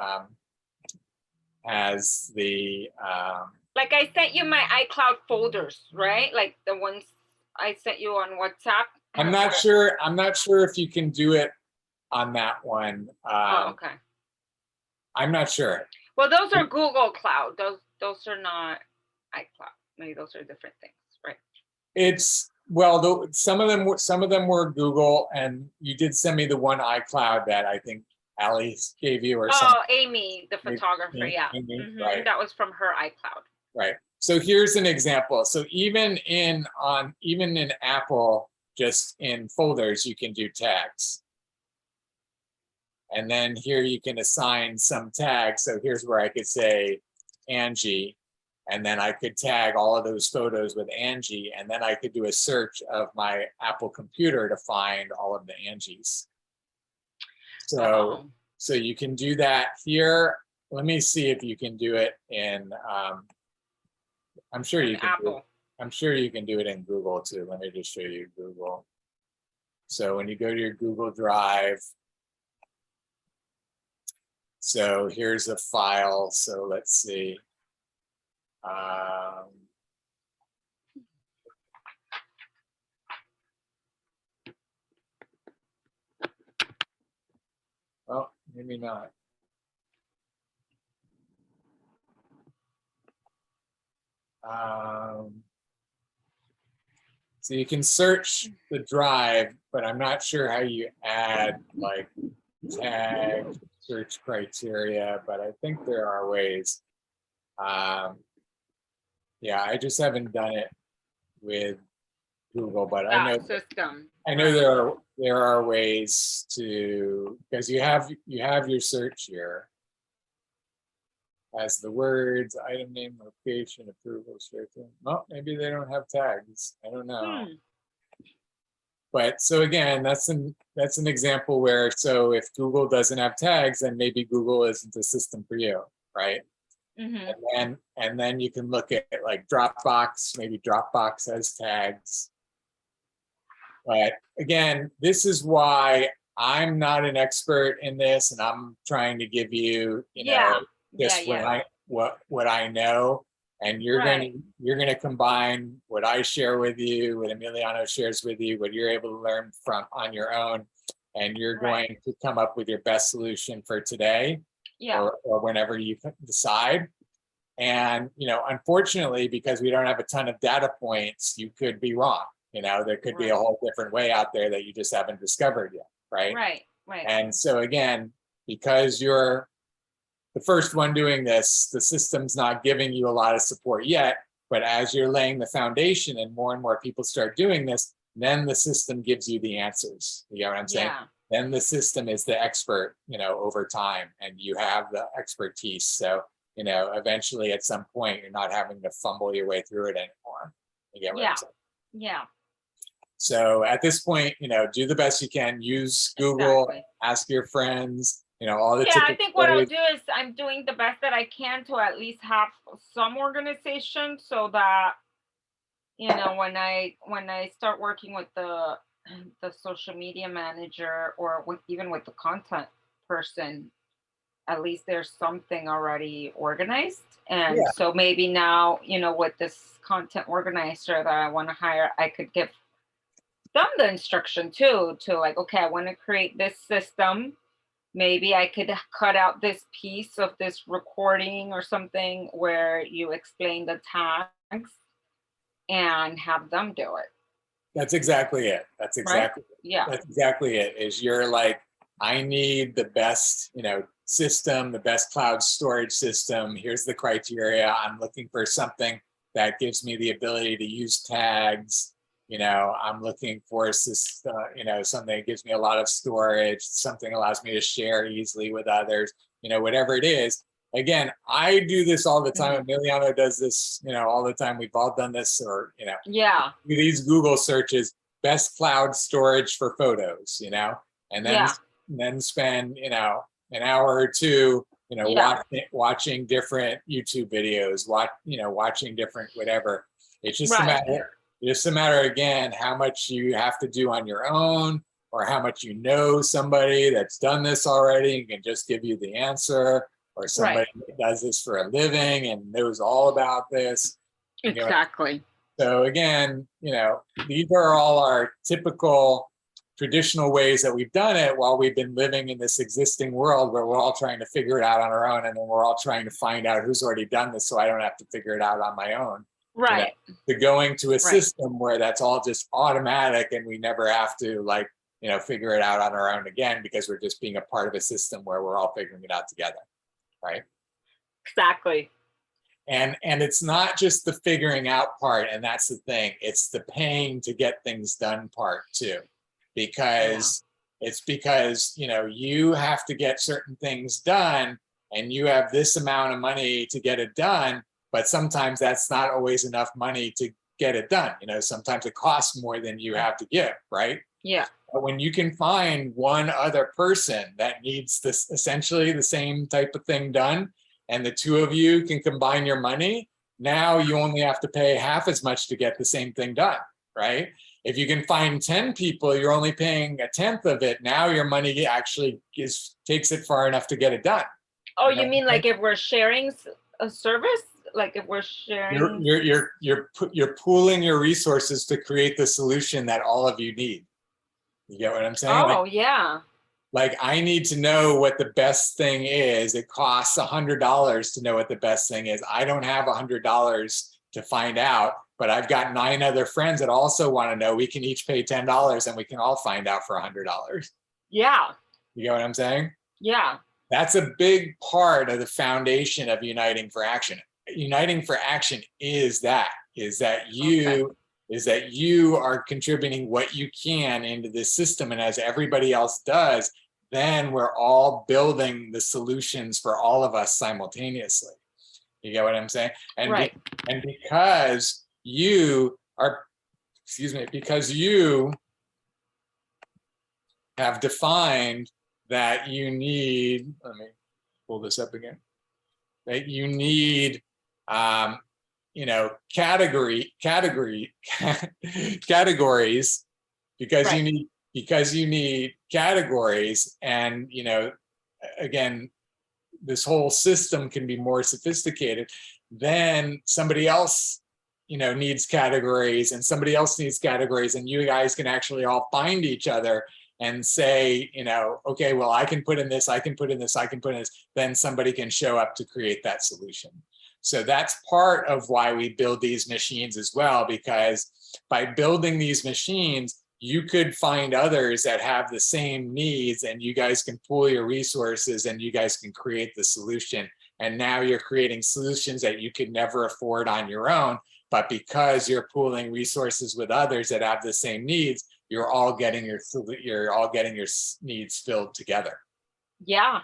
like I sent you my iCloud folders, right? Like the ones I sent you on WhatsApp. I'm not sure if you can do it on that one. Oh, okay. I'm not sure. Well, those are Google Cloud. Those are not iCloud. Maybe those are different things, right? It's, well, some of them were Google, and you did send me the one iCloud that I think Allie gave you or something. Oh, Amy, the photographer, yeah. Right. That was from her iCloud. Right. So here's an example. So even in Apple, just in folders, you can do tags. And then here you can assign some tags. So here's where I could say Angie, And then I could tag all of those photos with Angie, and then I could do a search of my Apple computer to find all of the Angies. So, Oh. so you can do that here. Let me see if you can do it in, I'm sure you can do it. Apple. I'm sure you can do it in Google too. Let me just show you Google. So when you go to your Google Drive, so here's a file. So let's see. Oh, maybe not. So you can search the drive, but I'm not sure how you add like tag search criteria, but I think there are ways. Yeah, I just haven't done it with Google, but I know system. there are ways to, because you have your search here as the words, item name, location, approval, straight through. Well, maybe they don't have tags. I don't know. But so again, that's an example where, so if Google doesn't have tags, then maybe Google isn't the system for you, right? And then you can look at like Dropbox. Maybe Dropbox has tags. But again, this is why I'm not an expert in this, and I'm trying to give you, just what I know, and you're gonna combine what I share with you, what Emiliano shares with you, what you're able to learn from on your own, and you're going to come up with your best solution for today, or whenever you decide. And unfortunately, because we don't have a ton of data points, you could be wrong. There could be a whole different way out there that you just haven't discovered yet, right? Right. And so again, because you're the first one doing this, the system's not giving you a lot of support yet, but as you're laying the foundation and more people start doing this, then the system gives you the answers. You know what I'm saying? Then the system is the expert, over time, and you have the expertise. So, eventually at some point, you're not having to fumble your way through it anymore. You get what I'm saying? Yeah. So at this point, do the best you can. Use Google, ask your friends, all the I think what I'll do is I'm doing the best that I can to at least have some organization, so that when I start working with the social media manager, or even with the content person, at least there's something already organized. And so maybe now, with this content organizer that I want to hire, I could give them the instruction too, to like, okay, I want to create this system. Maybe I could cut out this piece of this recording or something where you explain the tags, and have them do it. That's exactly it. That's exactly That's exactly it. Is you're like, I need the best, system, the best cloud storage system. Here's the criteria. I'm looking for something that gives me the ability to use tags. I'm looking for something that gives me a lot of storage, something allows me to share easily with others, whatever it is. Again, I do this all the time. Emiliano does this, all the time. We've all done this, or, these Google searches, best cloud storage for photos, and then spend, an hour or two, watching different YouTube videos, watching different whatever. It's just a matter, again, how much you have to do on your own, or how much somebody that's done this already and can just give you the answer, or somebody that does this for a living and knows all about this. Exactly. So again, these are all our typical traditional ways that we've done it while we've been living in this existing world where we're all trying to figure it out on our own, and then we're all trying to find out who's already done this so I don't have to figure it out on my own. To going to a system where that's all just automatic and we never have to figure it out on our own again, because we're just being a part of a system where we're all figuring it out together, right? Exactly. And it's not just the figuring out part, and that's the thing. It's the paying to get things done part too, because you have to get certain things done, and you have this amount of money to get it done. but sometimes that's not always enough money to get it done. You know, sometimes it costs more than you have to give, right? Yeah. But when you can find one other person that needs this essentially the same type of thing done, and the two of you can combine your money, now you only have to pay half as much to get the same thing done, right? If you can find 10 people, you're only paying a tenth of it. Now your money actually takes it far enough to get it done. Oh, You know? you mean like if we're sharing a service? Like if we're sharing? You're pooling your resources to create the solution that all of you need. You get what I'm saying? Oh, yeah. Like I need to know what the best thing is. It costs $100 to know what the best thing is. I don't have $100 to find out, but I've got 9 other friends that also want to know. We can each pay $10 and we can all find out for $100. Yeah. You get what I'm saying? Yeah. That's a big part of the foundation of Uniting for Action. Uniting for Action is that you are contributing what you can into this system, and as everybody else does, then we're all building the solutions for all of us simultaneously. You get what I'm saying? And right. And because you are, because you have defined that you need, let me pull this up again, that you need categories because right. you need categories, and again, this whole system can be more sophisticated. Then somebody else needs categories, and somebody else needs categories, and you guys can actually all find each other and say, okay, well, I can put in this, I can put in this, I can put in this, then somebody can show up to create that solution. So that's part of why we build these machines as well, because by building these machines, you could find others that have the same needs, and you guys can pool your resources and you guys can create the solution. And now you're creating solutions that you could never afford on your own, but because you're pooling resources with others that have the same needs, you're all getting your needs filled together. Yeah.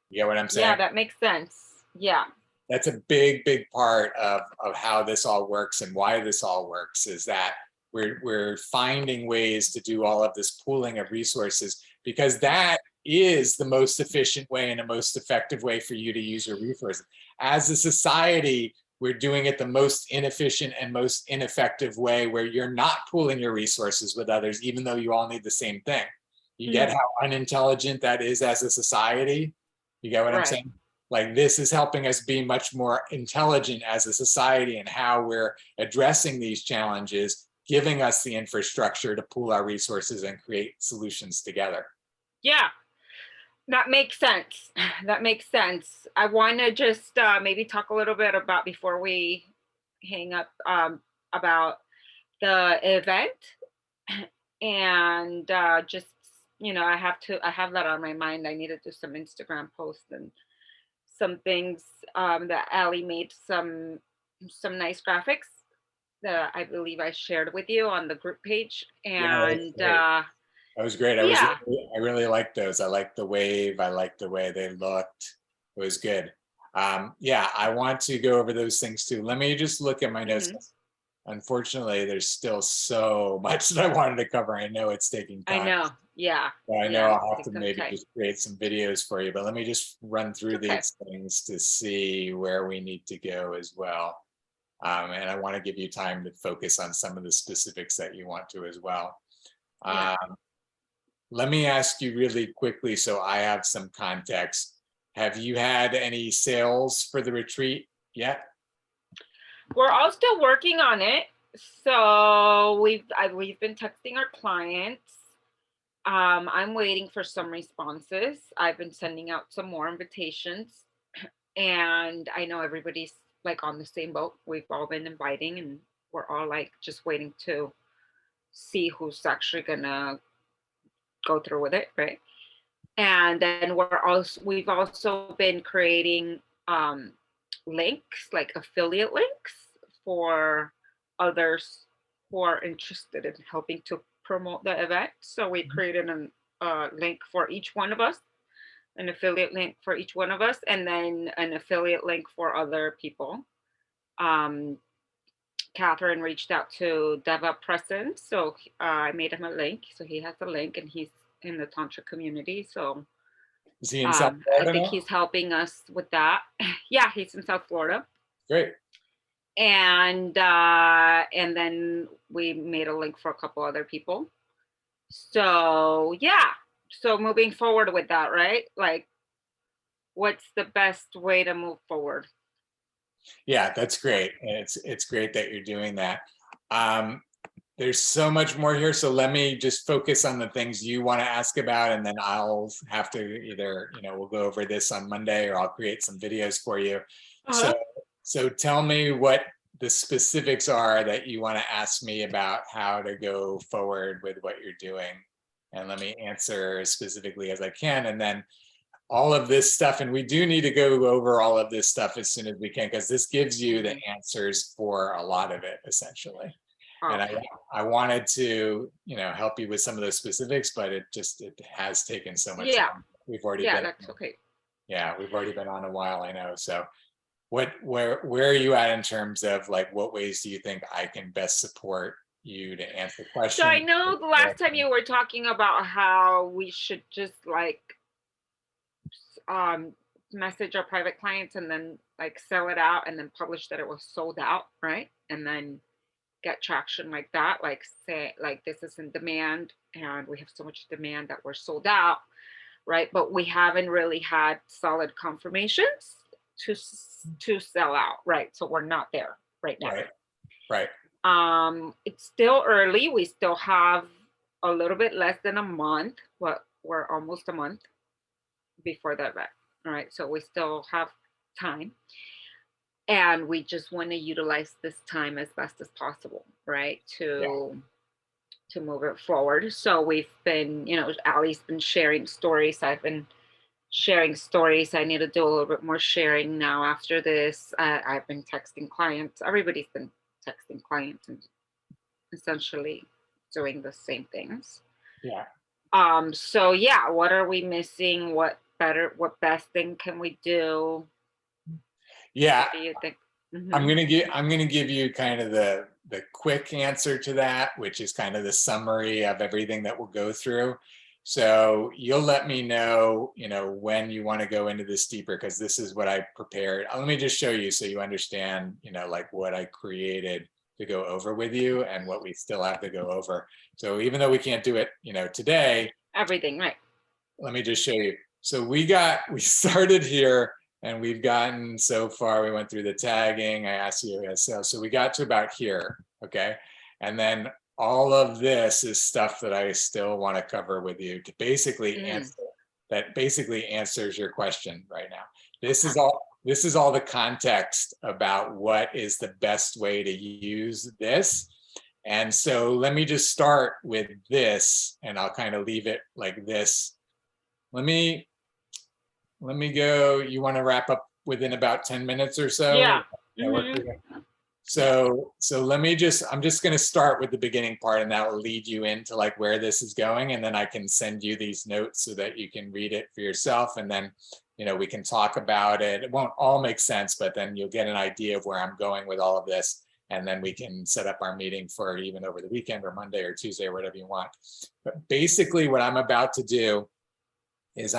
You get what I'm saying? Yeah, that makes sense. Yeah. That's a big part of how this all works, and why this all works is that we're finding ways to do all of this pooling of resources, because that is the most efficient way and the most effective way for you to use your resources. As a society, we're doing it the most inefficient and most ineffective way, where you're not pooling your resources with others, even though you all need the same thing. You get how unintelligent that is as a society? You get what I'm saying? Like, this is helping us be much more intelligent as a society, and how we're addressing these challenges, giving us the infrastructure to pool our resources and create solutions together. Yeah. That makes sense. That makes sense. I want to just maybe talk a little bit about, before we hang up, about the event. And just, I have that on my mind. I need to do some Instagram posts and some things that Ali made some nice graphics that I believe I shared with you on the group page. And that was great. I really liked those. I liked the wave. I liked the way they looked. It was good. I want to go over those things too. Let me just look at my notes. Unfortunately, there's still so much that I wanted to cover. I know it's taking time. I know. Yeah. So I know I'll have to maybe just create some videos for you, but let me just run through these things to see where we need to go as well. And I want to give you time to focus on some of the specifics that you want to as well. Let me ask you really quickly, so I have some context. Have you had any sales for the retreat yet? We're all still working on it. So we've been texting our clients. I'm waiting for some responses. I've been sending out some more invitations, and I know everybody's like on the same boat. We've all been inviting, and we're all like just waiting to see who's actually gonna go through with it, right? And then we've also been creating links, like affiliate links, for others who are interested in helping to promote the event. So we created a link for each one of us, an affiliate link for each one of us, and then an affiliate link for other people. Catherine reached out to Deva Preston, so I made him a link. So he has a link, and he's in the Tantra community. So Is he in South I Florida think now? he's helping us with that. Yeah, he's in South Florida. Great. And then we made a link for a couple other people. So yeah, so moving forward with that, right? Like, what's the best way to move forward? Yeah, that's great. And it's great that you're doing that. There's so much more here. So let me just focus on the things you want to ask about, and then I'll have to either, we'll go over this on Monday, or I'll create some videos for you. So tell me what the specifics are that you want to ask me about how to go forward with what you're doing. And let me answer as specifically as I can. And then all of this stuff, and we do need to go over all of this stuff as soon as we can, because this gives you the answers for a lot of it, essentially. And I wanted to, help you with some of those specifics, but it has taken so much time. We've already been, that's okay. Yeah, we've already been on a while, I know. So where are you at in terms of like, what ways do you think I can best support you to answer questions? So I know the last time you were talking about how we should just like message our private clients and then like sell it out and then publish that it was sold out, right? And then get traction like that, like say like this is in demand and we have so much demand that we're sold out, right? But we haven't really had solid confirmations to sell out, right? So we're not there right now. Right. It's still early. We still have a little bit less than a month, but we're almost a month before that, all right? So we still have time, and we just want to utilize this time as best as possible, right? To move it forward. So we've been, Allie's been sharing stories. I've been sharing stories. I need to do a little bit more sharing now after this. I've been texting clients. Everybody's been texting clients and essentially doing the same things. Yeah. So yeah, what are we missing? What best thing can we do? Yeah. What do you think? Mm-hmm. I'm gonna give you kind of the quick answer to that, which is kind of the summary of everything that we'll go through. So you'll let me know, when you want to go into this deeper, because this is what I prepared. Let me just show you so you understand, like what I created to go over with you and what we still have to go over. So even though we can't do it, today, everything, right? Let me just show you. So we started here, and we've gotten so far. We went through the tagging. I asked you guys, so we got to about here, okay? And then all of this is stuff that I still want to cover with you to basically answers your question right now. This is all the context about what is the best way to use this. And so let me just start with this, and I'll kind of leave it like this. Let me go. You want to wrap up within about 10 minutes or so? Yeah. So I'm just going to start with the beginning part, and that will lead you into like where this is going. And then I can send you these notes so that you can read it for yourself. And then, we can talk about it. It won't all make sense, but then you'll get an idea of where I'm going with all of this. And then we can set up our meeting for even over the weekend or Monday or Tuesday or whatever you want. But basically what I'm about to do is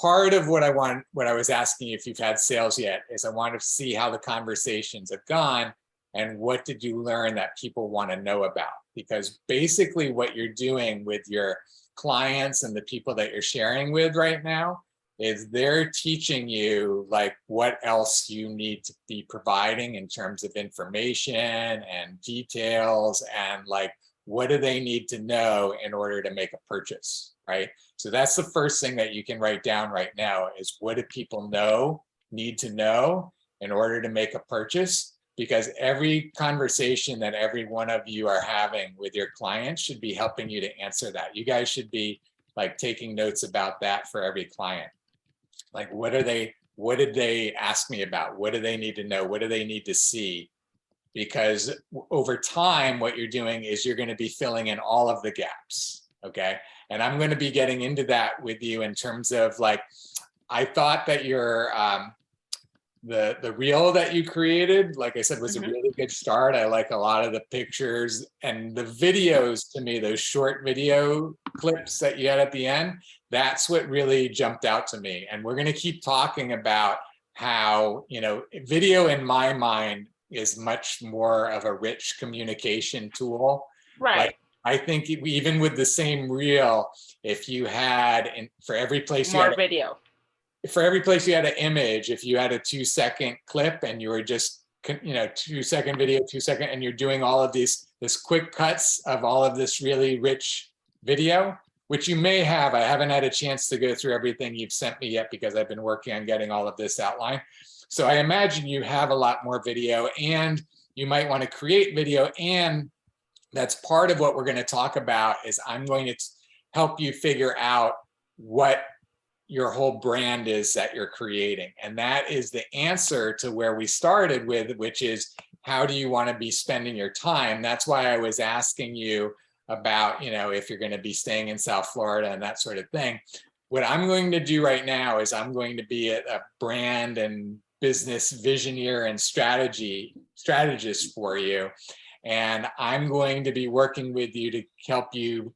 part of what I was asking you if you've had sales yet is I want to see how the conversations have gone and what did you learn that people want to know about? Because basically what you're doing with your clients and the people that you're sharing with right now is they're teaching you like what else you need to be providing in terms of information and details, and like what do they need to know in order to make a purchase, right? So that's the first thing that you can write down right now is what do people need to know in order to make a purchase? Because every conversation that every one of you are having with your clients should be helping you to answer that. You guys should be like taking notes about that for every client. Like what did they ask me about? What do they need to know? What do they need to see? Because over time, what you're doing is you're going to be filling in all of the gaps, okay? And I'm going to be getting into that with you in terms of like, I thought that the reel that you created, like I said, was a Mhm. really good start. I like a lot of the pictures and the videos to me, those short video clips that you had at the end. That's what really jumped out to me. And we're going to keep talking about how, video in my mind is much more of a rich communication tool. Like, Right. I think even with the same reel, if you had, for every place you More had video. for every place you had an image, if you had a 2-second clip and you were just, 2-second video, 2-second, and you're doing all of this quick cuts of all of this really rich video, which you may have. I haven't had a chance to go through everything you've sent me yet because I've been working on getting all of this outlined. So I imagine you have a lot more video, and you might want to create video. And that's part of what we're going to talk about is I'm going to help you figure out what your whole brand is that you're creating. And that is the answer to where we started with, which is how do you want to be spending your time? That's why I was asking you about, if you're going to be staying in South Florida and that sort of thing. What I'm going to do right now is I'm going to be a brand and business visioneer and strategist for you. And I'm going to be working with you to help you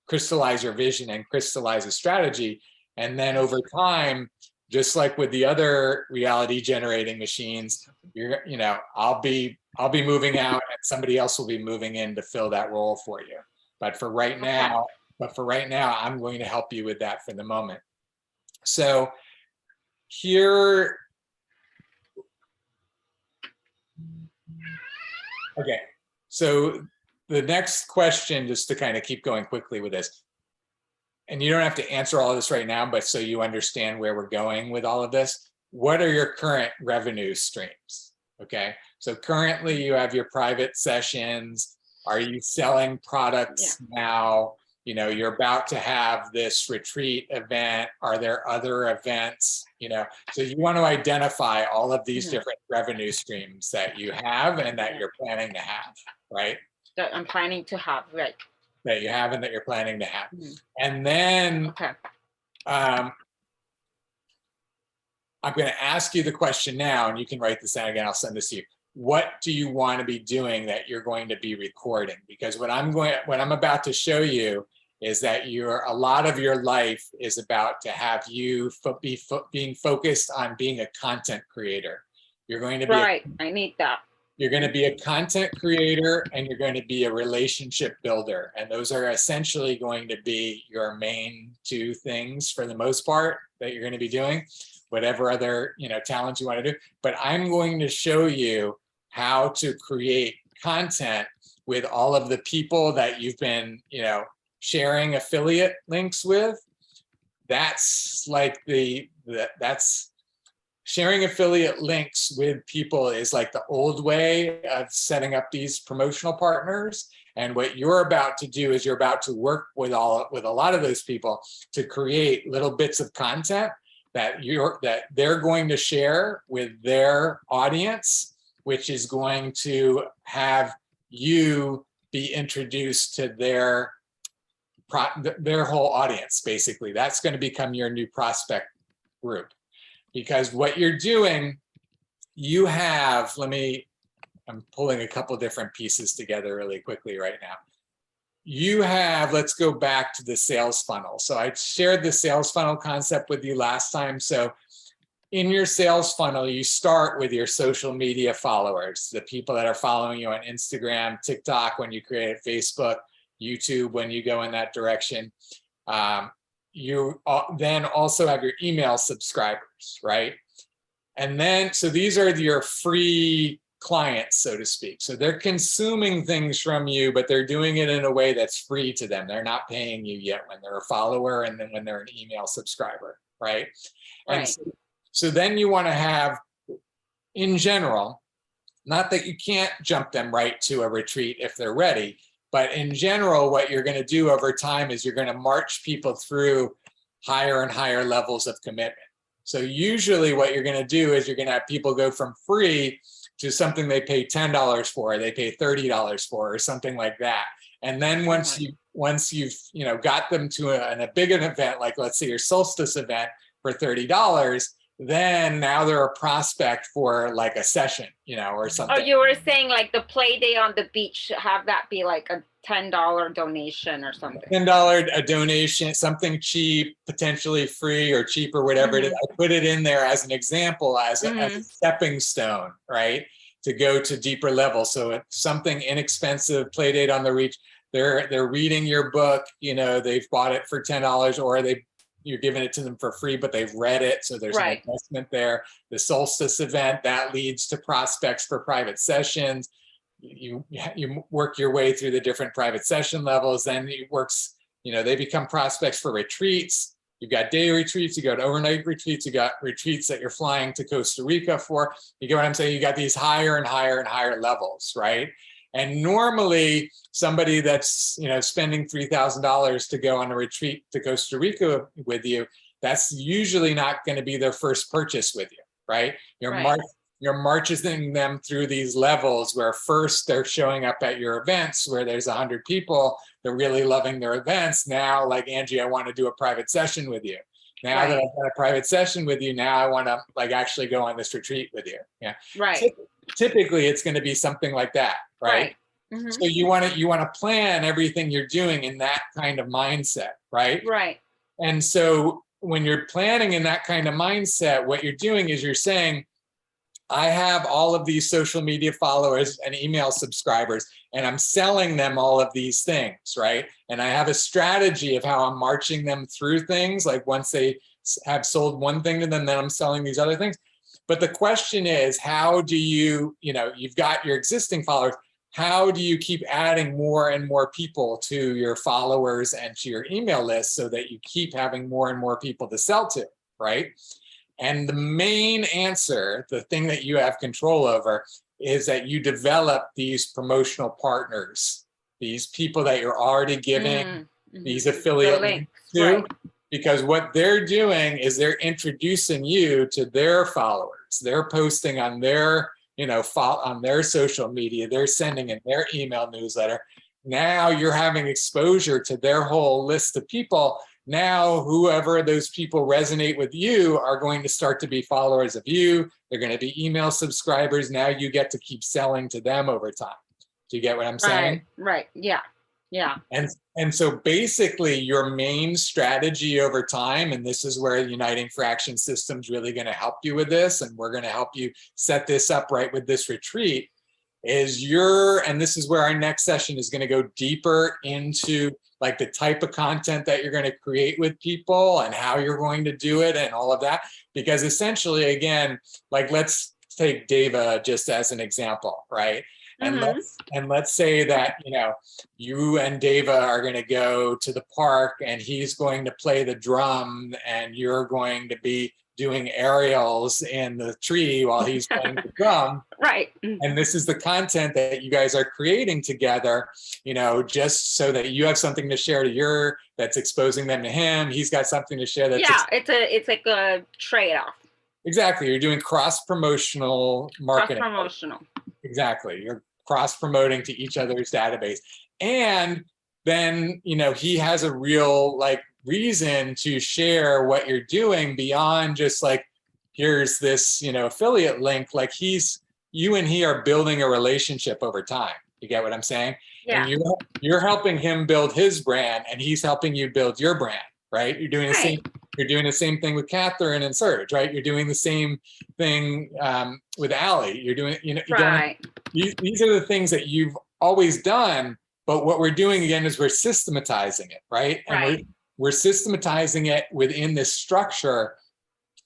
crystallize your vision and crystallize a strategy. And then over time, just like with the other reality generating machines, I'll be moving out and somebody else will be moving in to fill that role for you. But for right now, I'm going to help you with that for the moment. So here, okay. So the next question, just to kind of keep going quickly with this, and you don't have to answer all of this right now, but so you understand where we're going with all of this, what are your current revenue streams? Okay, so currently you have your private sessions. Are you selling products now? You're about to have this retreat event. Are there other events? So you want to identify all of these different revenue streams that you have and that you're planning to have, right? That I'm planning to have, right? That you have and that you're planning to have. And then I'm going to ask you the question now, and you can write this down again. I'll send this to you. What do you want to be doing that you're going to be recording? Because what I'm about to show you is that a lot of your life is about to have you being focused on being a content creator. You're going to be I need that. You're going to be a content creator and you're going to be a relationship builder. And those are essentially going to be your main two things for the most part that you're going to be doing, whatever other, talents you want to do. But I'm going to show you how to create content with all of the people that you've been, sharing affiliate links with. That's like that's sharing affiliate links with people is like the old way of setting up these promotional partners. And what you're about to do is you're about to work with a lot of those people to create little bits of content that they're going to share with their audience, which is going to have you be introduced to their whole audience. Basically, that's going to become your new prospect group. Because what you're doing, you have, I'm pulling a couple different pieces together really quickly right now. You have, let's go back to the sales funnel. So I shared the sales funnel concept with you last time. So in your sales funnel, you start with your social media followers, the people that are following you on Instagram, TikTok, when you create it, Facebook, YouTube, when you go in that direction. You then also have your email subscribers, right? And then, so these are your free clients, so to speak. So they're consuming things from you, but they're doing it in a way that's free to them. They're not paying you yet when they're a follower and then when they're an email subscriber, right? And so then you want to have, in general, not that you can't jump them right to a retreat if they're ready, but in general, what you're going to do over time is you're going to march people through higher and higher levels of commitment. So usually what you're going to do is you're going to have people go from free to something they pay $10 for, they pay $30 for, or something like that. And then once you've got them to a big event, like let's say your solstice event for $30, then now they're a prospect for like a session, you know, or something. Oh, you were saying like the play day on the beach, have that be like a $10 donation or something. $10 a donation, something cheap, potentially free or cheap or whatever it is. I put it in there as an example, as a stepping stone, right? To go to deeper levels. So it's something inexpensive, play date on the beach. They're reading your book, you know, they've bought it for $10 or you're giving it to them for free, but they've read it. So there's an investment there. The solstice event, that leads to prospects for private sessions. You work your way through the different private session levels. Then it works, you know, they become prospects for retreats. You've got day retreats, you got overnight retreats, you got retreats that you're flying to Costa Rica for. You get what I'm saying? You got these higher and higher and higher levels, right? And normally somebody that's, you know, spending $3,000 to go on a retreat to Costa Rica with you, that's usually not going to be their first purchase with you, right? You're marching them through these levels where first they're showing up at your events where there's 100 people, they're really loving their events. Now, like, Angie, I want to do a private session with you. Now that I've done a private session with you, now I want to like actually go on this retreat with you. Yeah. Right. Typically it's going to be something like that, right? So you want to plan everything you're doing in that kind of mindset, right? Right. And so when you're planning in that kind of mindset, what you're doing is you're saying, I have all of these social media followers and email subscribers, and I'm selling them all of these things, right? And I have a strategy of how I'm marching them through things. Like once they have sold one thing to them, then I'm selling these other things. But the question is, how do you, you know, you've got your existing followers, how do you keep adding more and more people to your followers and to your email list so that you keep having more and more people to sell to, right? And the main answer, the thing that you have control over, is that you develop these promotional partners, these people that you're already giving these affiliate links to, because what they're doing is they're introducing you to their followers. They're posting on their, you know, on their social media, they're sending in their email newsletter. Now you're having exposure to their whole list of people. Now, whoever those people resonate with you are going to start to be followers of you. They're going to be email subscribers. Now you get to keep selling to them over time. Do you get what I'm saying? Right. Yeah. Yeah. And so basically your main strategy over time, and this is where Uniting for Action System's really going to help you with this, and we're going to help you set this up right with this retreat, is and this is where our next session is going to go deeper into like the type of content that you're going to create with people and how you're going to do it and all of that. Because essentially, again, like let's take Deva just as an example, right? And let's say that, you know, you and Deva are going to go to the park and he's going to play the drum and you're going to be doing aerials in the tree while he's playing the drum. Right. And this is the content that you guys are creating together, you know, just so that you have something to share to that's exposing them to him. He's got something to share. It's like a trade-off. Exactly. You're doing cross-promotional marketing. Cross-promotional. Exactly. You're cross-promoting to each other's database. And then, you know, he has a real like reason to share what you're doing beyond just like, here's this, you know, affiliate link. Like you and he are building a relationship over time. You get what I'm saying? Yeah. And you're helping him build his brand and he's helping you build your brand, right? You're doing the same. You're doing the same thing with Catherine and Serge, right? You're doing the same thing with Allie. You're doing, you know, these are the things that you've always done, but what we're doing again is we're systematizing it, right? And we're systematizing it within this structure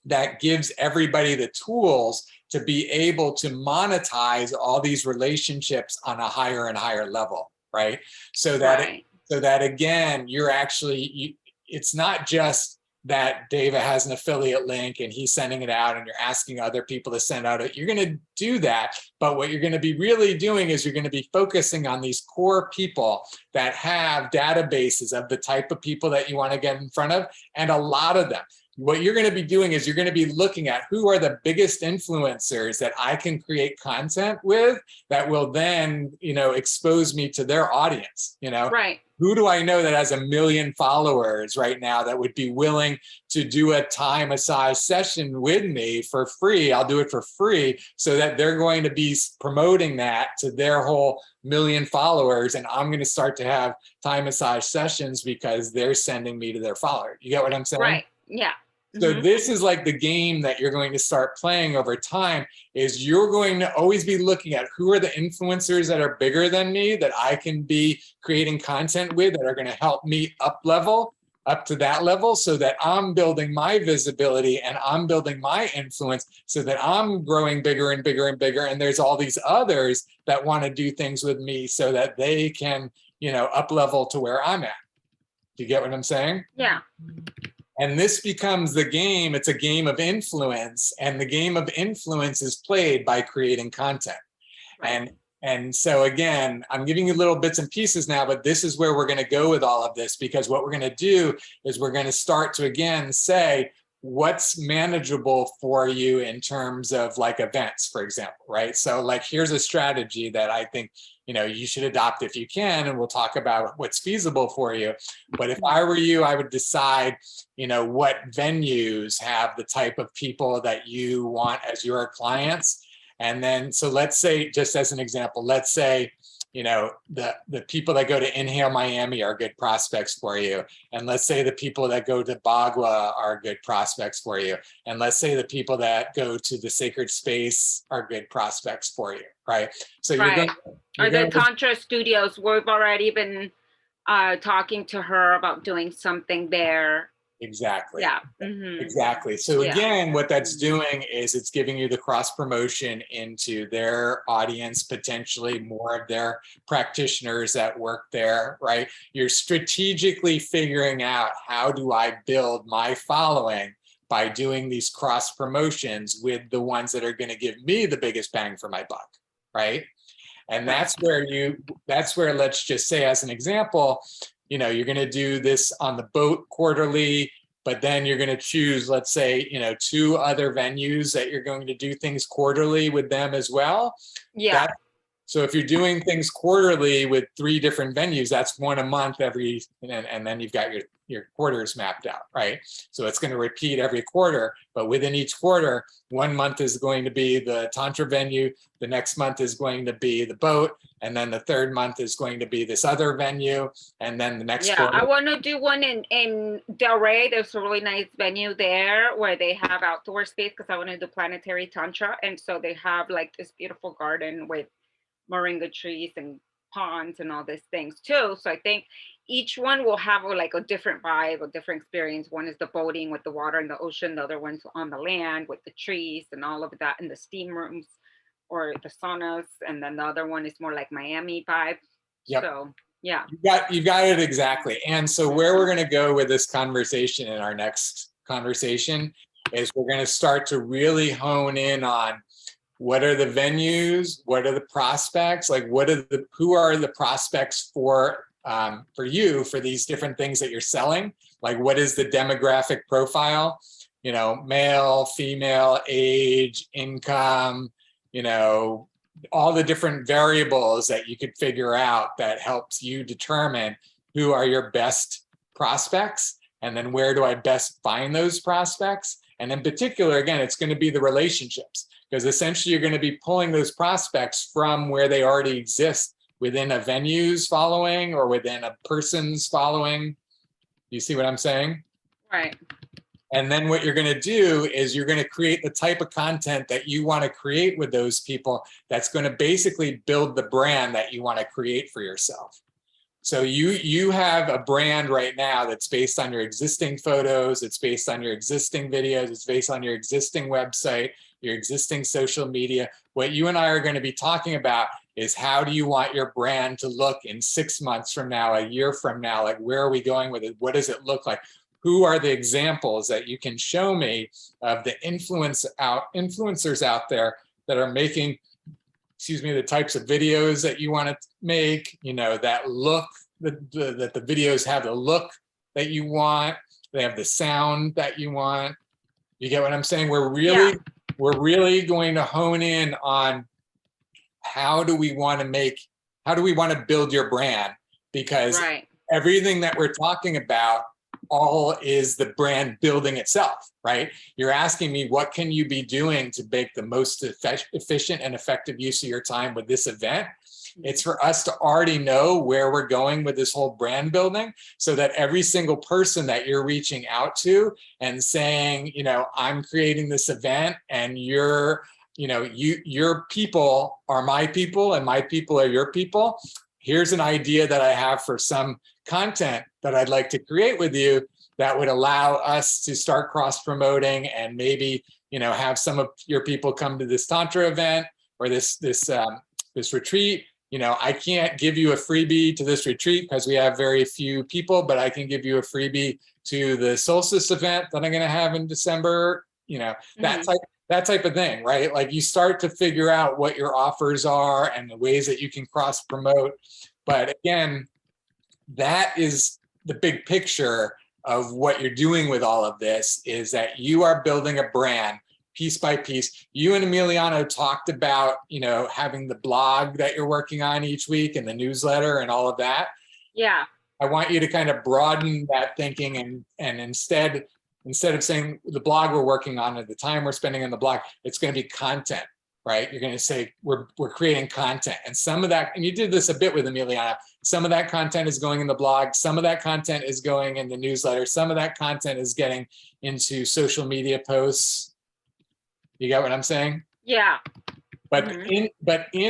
that gives everybody the tools to be able to monetize all these relationships on a higher and higher level, right? So that again, you're actually, it's not just that Deva has an affiliate link and he's sending it out and you're asking other people to send out it. You're going to do that. But what you're going to be really doing is you're going to be focusing on these core people that have databases of the type of people that you want to get in front of. And a lot of them, what you're going to be doing is you're going to be looking at who are the biggest influencers that I can create content with that will then, you know, expose me to their audience, you know? Right. who do I know that has 1 million followers right now that would be willing to do a Thai massage session with me for free? I'll do it for free, so that they're going to be promoting that to their whole 1 million followers. And I'm going to start to have Thai massage sessions because they're sending me to their followers. You get what I'm saying? Right. Yeah. So this is like the game that you're going to start playing over time, is you're going to always be looking at who are the influencers that are bigger than me that I can be creating content with, that are going to help me up to that level, so that I'm building my visibility and I'm building my influence, so that I'm growing bigger and bigger and bigger. And there's all these others that want to do things with me so that they can, up level to where I'm at. Do you get what I'm saying? Yeah. And this becomes the game. It's a game of influence, and the game of influence is played by creating content. Right. And so again, I'm giving you little bits and pieces now, but this is where we're going to go with all of this, because what we're going to do is we're going to start to again say what's manageable for you in terms of like events, for example, right? So like, here's a strategy that I think you should adopt if you can, and we'll talk about what's feasible for you. But if I were you, I would decide, what venues have the type of people that you want as your clients. And then, so let's say, just as an example, let's say, the people that go to Inhale Miami are good prospects for you. And let's say the people that go to Bagua are good prospects for you. And let's say the people that go to the Sacred Space are good prospects for you, right? So Right. Or the Tantra studios, we've already been talking to her about doing something there. Exactly. Yeah. Exactly. So again, what that's doing is it's giving you the cross promotion into their audience, potentially more of their practitioners that work there, right? You're strategically figuring out, how do I build my following by doing these cross promotions with the ones that are going to give me the biggest bang for my buck, right? And that's where, let's just say as an example, you're going to do this on the boat quarterly, but then you're going to choose, let's say, 2 other venues that you're going to do things quarterly with them as well. Yeah. So if you're doing things quarterly with 3 different venues, that's 1 a month and then you've got your quarters mapped out, right? So it's going to repeat every quarter, but within each quarter, 1 month is going to be the Tantra venue, the next month is going to be the boat, and then the 3rd month is going to be this other venue, and then the next quarter. I want to do one in Del Rey. There's a really nice venue there where they have outdoor space, because I want to do planetary Tantra, and so they have like this beautiful garden with moringa trees and ponds and all these things too. So I think each one will have like a different vibe, a different experience. One is the boating with the water in the ocean. The other one's on the land with the trees and all of that, and the steam rooms or the saunas. And then the other one is more like Miami vibe. Yep. So yeah. You got it exactly. And so where we're going to go with this conversation in our next conversation is we're going to start to really hone in on what are the venues, what are the prospects, like who are the prospects for you for these different things that you're selling? Like, what is the demographic profile? Male, female, age, income, all the different variables that you could figure out that helps you determine who are your best prospects, and then where do I best find those prospects? And in particular, again, it's going to be the relationships, because essentially you're going to be pulling those prospects from where they already exist within a venue's following or within a person's following. You see what I'm saying? Right. And then what you're going to do is you're going to create the type of content that you want to create with those people that's going to basically build the brand that you want to create for yourself. So you have a brand right now that's based on your existing photos, it's based on your existing videos, it's based on your existing website, your existing social media. What you and I are going to be talking about is, how do you want your brand to look in 6 months from now, a year from now? Like, where are we going with it? What does it look like? Who are the examples that you can show me of the influencers out there that are making, the types of videos that you want to make, that look, that the videos have the look that you want, they have the sound that you want. You get what I'm saying? We're really going to hone in on how do we want to build your brand, because everything that we're talking about all is the brand building itself, right? You're asking me, what can you be doing to make the most efficient and effective use of your time with this event? It's for us to already know where we're going with this whole brand building, so that every single person that you're reaching out to and saying, I'm creating this event, and your people are my people and my people are your people. Here's an idea that I have for some content that I'd like to create with you that would allow us to start cross promoting, and maybe, have some of your people come to this Tantra event or this retreat. I can't give you a freebie to this retreat because we have very few people, but I can give you a freebie to the solstice event that I'm going to have in December, that type of thing, right? Like, you start to figure out what your offers are and the ways that you can cross promote. But again, that is the big picture of what you're doing with all of this, is that you are building a brand piece by piece. You and Emiliano talked about, having the blog that you're working on each week and the newsletter and all of that. Yeah. I want you to kind of broaden that thinking, and instead of saying the blog we're working on at the time we're spending on the blog, it's going to be content, right? You're going to say we're creating content, and some of that, and you did this a bit with Emiliana, some of that content is going in the blog, some of that content is going in the newsletter, some of that content is getting into social media posts. You got what I'm saying? Yeah. But in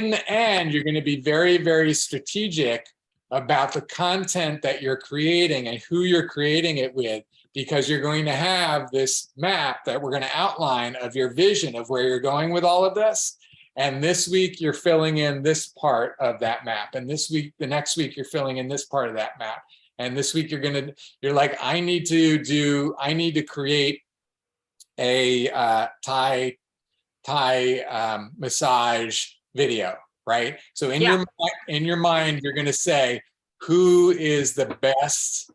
the end, you're going to be very, very strategic about the content that you're creating and who you're creating it with, because you're going to have this map that we're going to outline of your vision of where you're going with all of this. And this week you're filling in this part of that map. And this week, the next week, you're filling in this part of that map. And this week you're like, I need to create a Thai massage video, right? So in your mind, you're going to say, who is the best,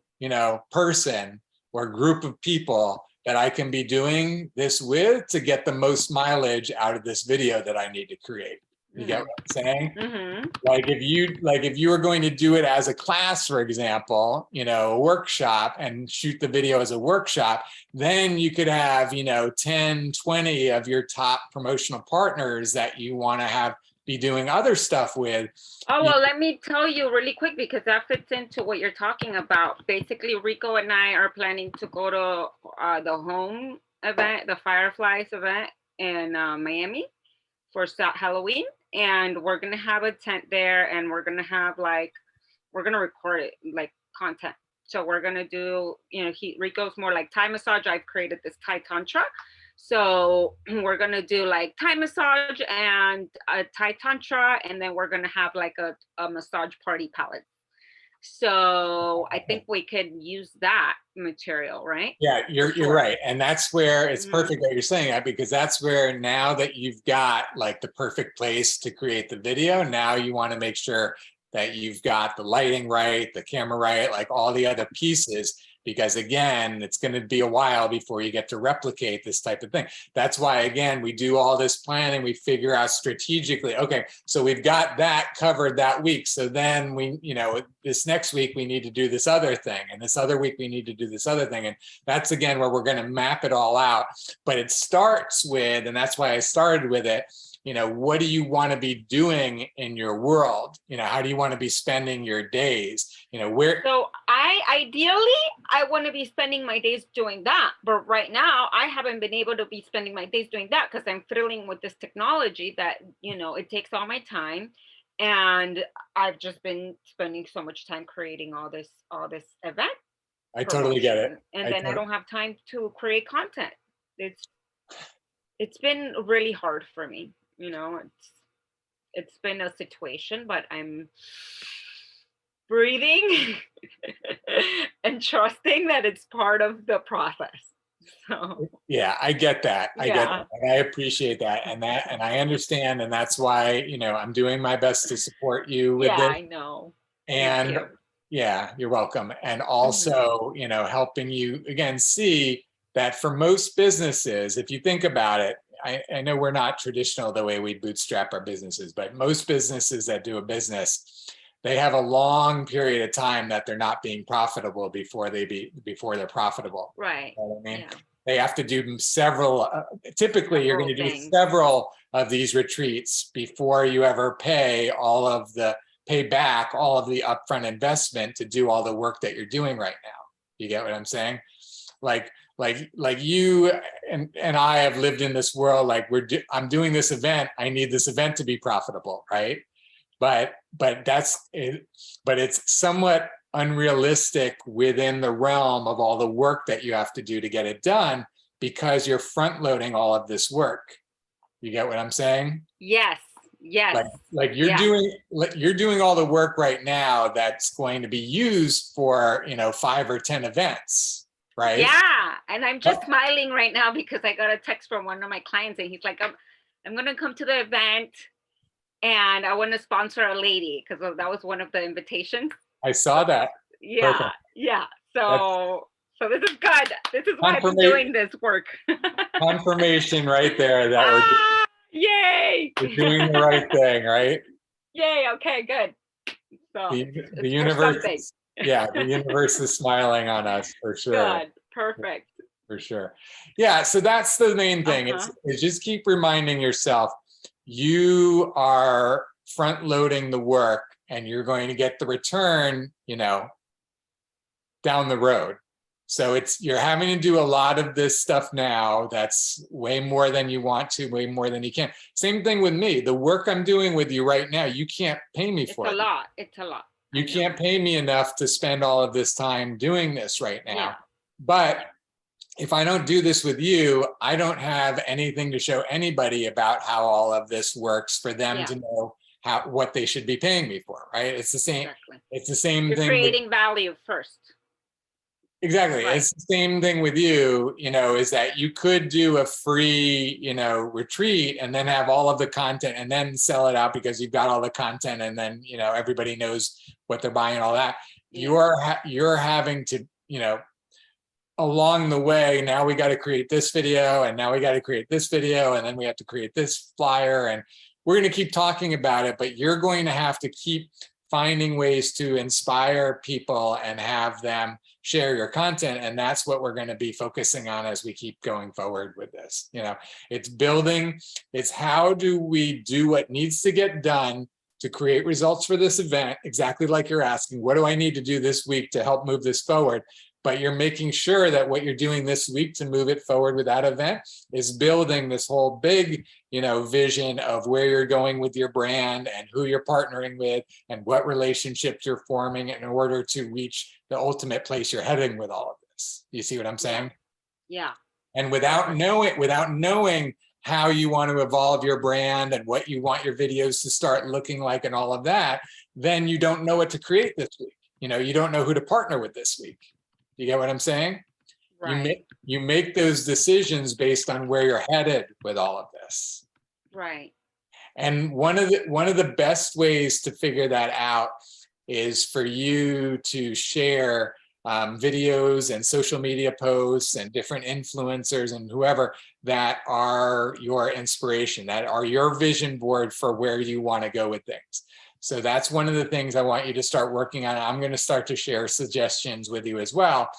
person or group of people that I can be doing this with to get the most mileage out of this video that I need to create. You get what I'm saying? Mm-hmm. Like if you were going to do it as a class, for example, a workshop, and shoot the video as a workshop, then you could have, 10, 20 of your top promotional partners that you want to be doing other stuff with. Oh, well, let me tell you really quick, because that fits into what you're talking about. Basically, Rico and I are planning to go to the home event, the Fireflies event in Miami for Halloween. And we're going to have a tent there, and we're going to have we're going to record it like content. So we're going to do, Rico's more like Thai massage. I've created this Thai Tantra. So we're going to do like Thai massage and a Thai Tantra. And then we're going to have like a massage party palette. So I think we could use that material, right? Yeah, you're right. And that's where it's perfect that you're saying that, because that's where, now that you've got like the perfect place to create the video, now you want to make sure that you've got the lighting right, the camera right, like all the other pieces, because again, it's going to be a while before you get to replicate this type of thing. That's why, again, we do all this planning, we figure out strategically, okay, so we've got that covered that week. So then we, this next week we need to do this other thing, and this other week we need to do this other thing. And that's, again, where we're going to map it all out. But it starts with, and that's why I started with it, what do you want to be doing in your world? How do you want to be spending your days? So ideally, I want to be spending my days doing that. But right now, I haven't been able to be spending my days doing that because I'm fiddling with this technology that, it takes all my time. And I've just been spending so much time creating all this event. I totally get it. And then I don't have time to create content. It's been really hard for me. It's been a situation, but I'm breathing and trusting that it's part of the process. So yeah, I get that. I get that. And I appreciate that. And I understand. And that's why, I'm doing my best to support you with it. I know. And yeah, you're welcome. And also, helping you again see that for most businesses, if you think about it, I know we're not traditional the way we bootstrap our businesses, but most businesses that do a business, they have a long period of time that they're not being profitable before they're profitable. Right. You know what I mean? Yeah. They have to do several, typically you're going to do Things. several of these retreats before you ever pay back all of the upfront investment to do all the work that you're doing right now. You get what I'm saying? Like you and I have lived in this world, like I'm doing this event, I need this event to be profitable, right? But it's somewhat unrealistic within the realm of all the work that you have to do to get it done, because you're front loading all of this work. You get what I'm saying? Yes. Yes. Like you're doing all the work right now that's going to be used for, 5 or 10 events, right? Yeah. And I'm just smiling right now because I got a text from one of my clients and he's like, I'm going to come to the event and I want to sponsor a lady, because that was one of the invitations. I saw that. Yeah. Perfect. Yeah. So this is good. This is why I've been doing this work. Confirmation right there that yay! we're doing the right thing, right? Yay! Okay, good. So the universe, the universe is smiling on us for sure. Good, perfect. For sure. Yeah, so that's the main thing. Is just keep reminding yourself you are front loading the work and you're going to get the return, down the road. So you're having to do a lot of this stuff now. That's way more than you want to, way more than you can. Same thing with me. The work I'm doing with you right now, you can't pay me for it. It's a lot. You can't pay me enough to spend all of this time doing this right now. Yeah. But if I don't do this with you, I don't have anything to show anybody about how all of this works for them to know what they should be paying me for, right? It's the same. Exactly. It's the same You're thing. Creating value first. Exactly. Right. It's the same thing with you, is that you could do a free, retreat and then have all of the content and then sell it out because you've got all the content and then, everybody knows what they're buying and all that. Yeah. You're having to, along the way, now we got to create this video and now we got to create this video and then we have to create this flyer and we're going to keep talking about it, but you're going to have to keep finding ways to inspire people and have them share your content. And that's what we're going to be focusing on as we keep going forward with this. It's building, it's how do we do what needs to get done to create results for this event, exactly like you're asking, what do I need to do this week to help move this forward? But you're making sure that what you're doing this week to move it forward with that event is building this whole big, vision of where you're going with your brand and who you're partnering with and what relationships you're forming in order to reach the ultimate place you're heading with all of this. You see what I'm saying? Yeah. And without knowing how you want to evolve your brand and what you want your videos to start looking like and all of that, then you don't know what to create this week. You don't know who to partner with this week. You get what I'm saying? Right. You make those decisions based on where you're headed with all of this. Right. And one of the best ways to figure that out is for you to share videos and social media posts and different influencers and whoever that are your inspiration, that are your vision board for where you want to go with things. So that's one of the things I want you to start working on. I'm going to start to share suggestions with you as well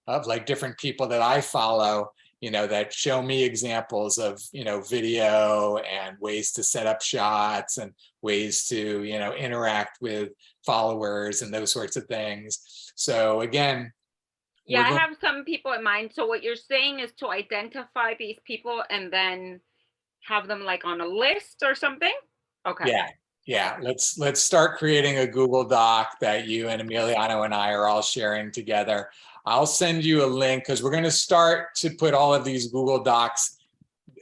of like different people that I follow, that show me examples of, video and ways to set up shots and ways to, interact with followers and those sorts of things. So again, I have some people in mind. So what you're saying is to identify these people and then have them like on a list or something? Okay. Yeah, let's start creating a Google Doc that you and Emiliano and I are all sharing together. I'll send you a link because we're going to start to put all of these Google Docs.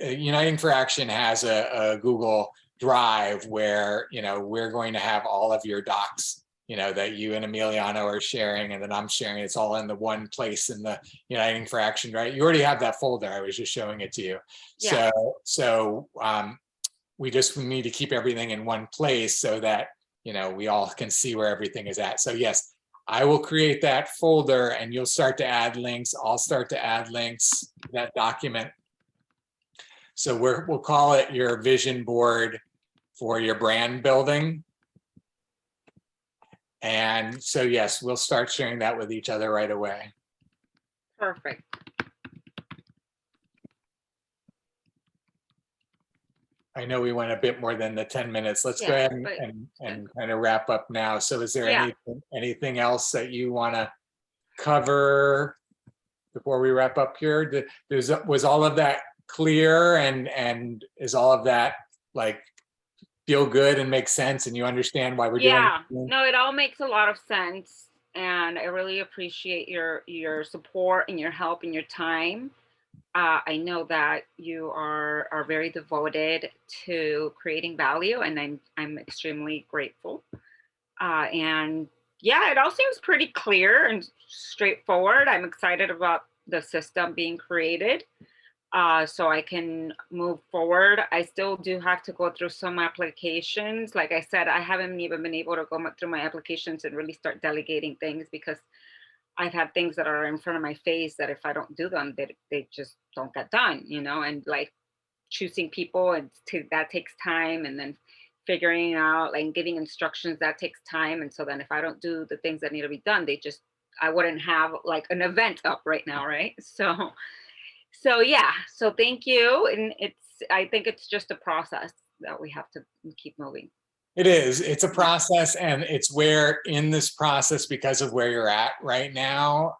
Uniting for Action has a Google Drive where, we're going to have all of your docs, that you and Emiliano are sharing and then I'm sharing. It's all in the one place in the Uniting for Action, right? You already have that folder. I was just showing it to you. Yeah. So we just need to keep everything in one place so that, we all can see where everything is at. So yes, I will create that folder and you'll start to add links. I'll start to add links to that document. So we'll call it your vision board for your brand building. And so, yes, we'll start sharing that with each other right away. Perfect. I know we went a bit more than the 10 minutes. Let's go Yeah, ahead but and kind of wrap up now. So is there Yeah. anything else that you want to cover before we wrap up here? Was all of that clear, and is all of that like feel good and make sense, and you understand why we're doing Yeah, it? no, it all makes a lot of sense, and I really appreciate your support and your help and your time. I know that you are very devoted to creating value, and I'm extremely grateful. And yeah, it all seems pretty clear and straightforward. I'm excited about the system being created, so I can move forward. I still do have to go through some applications. Like I said, I haven't even been able to go through my applications and really start delegating things, because I've had things that are in front of my face that if I don't do them, they just don't get done, and like choosing people, and that takes time, and then figuring out like giving instructions, that takes time. And so then if I don't do the things that need to be done, I wouldn't have like an event up right now, right? So yeah, so thank you. And I think it's just a process that we have to keep moving. It is. It's a process, and it's where in this process, because of where you're at right now,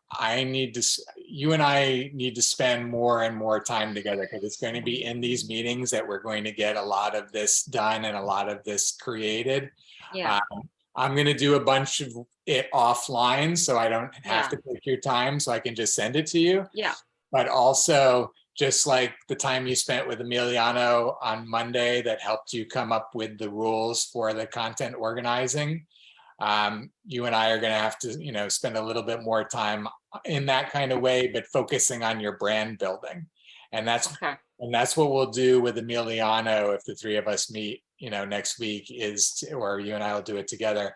you and I need to spend more and more time together, because it's going to be in these meetings that we're going to get a lot of this done and a lot of this created. Yeah. I'm going to do a bunch of it offline, so I don't have Yeah. to take your time, so I can just send it to you. Yeah. But also, just like the time you spent with Emiliano on Monday that helped you come up with the rules for the content organizing, you and I are going to have to, spend a little bit more time in that kind of way, but focusing on your brand building. And that's what we'll do with Emiliano if the three of us meet, next week, or you and I will do it together,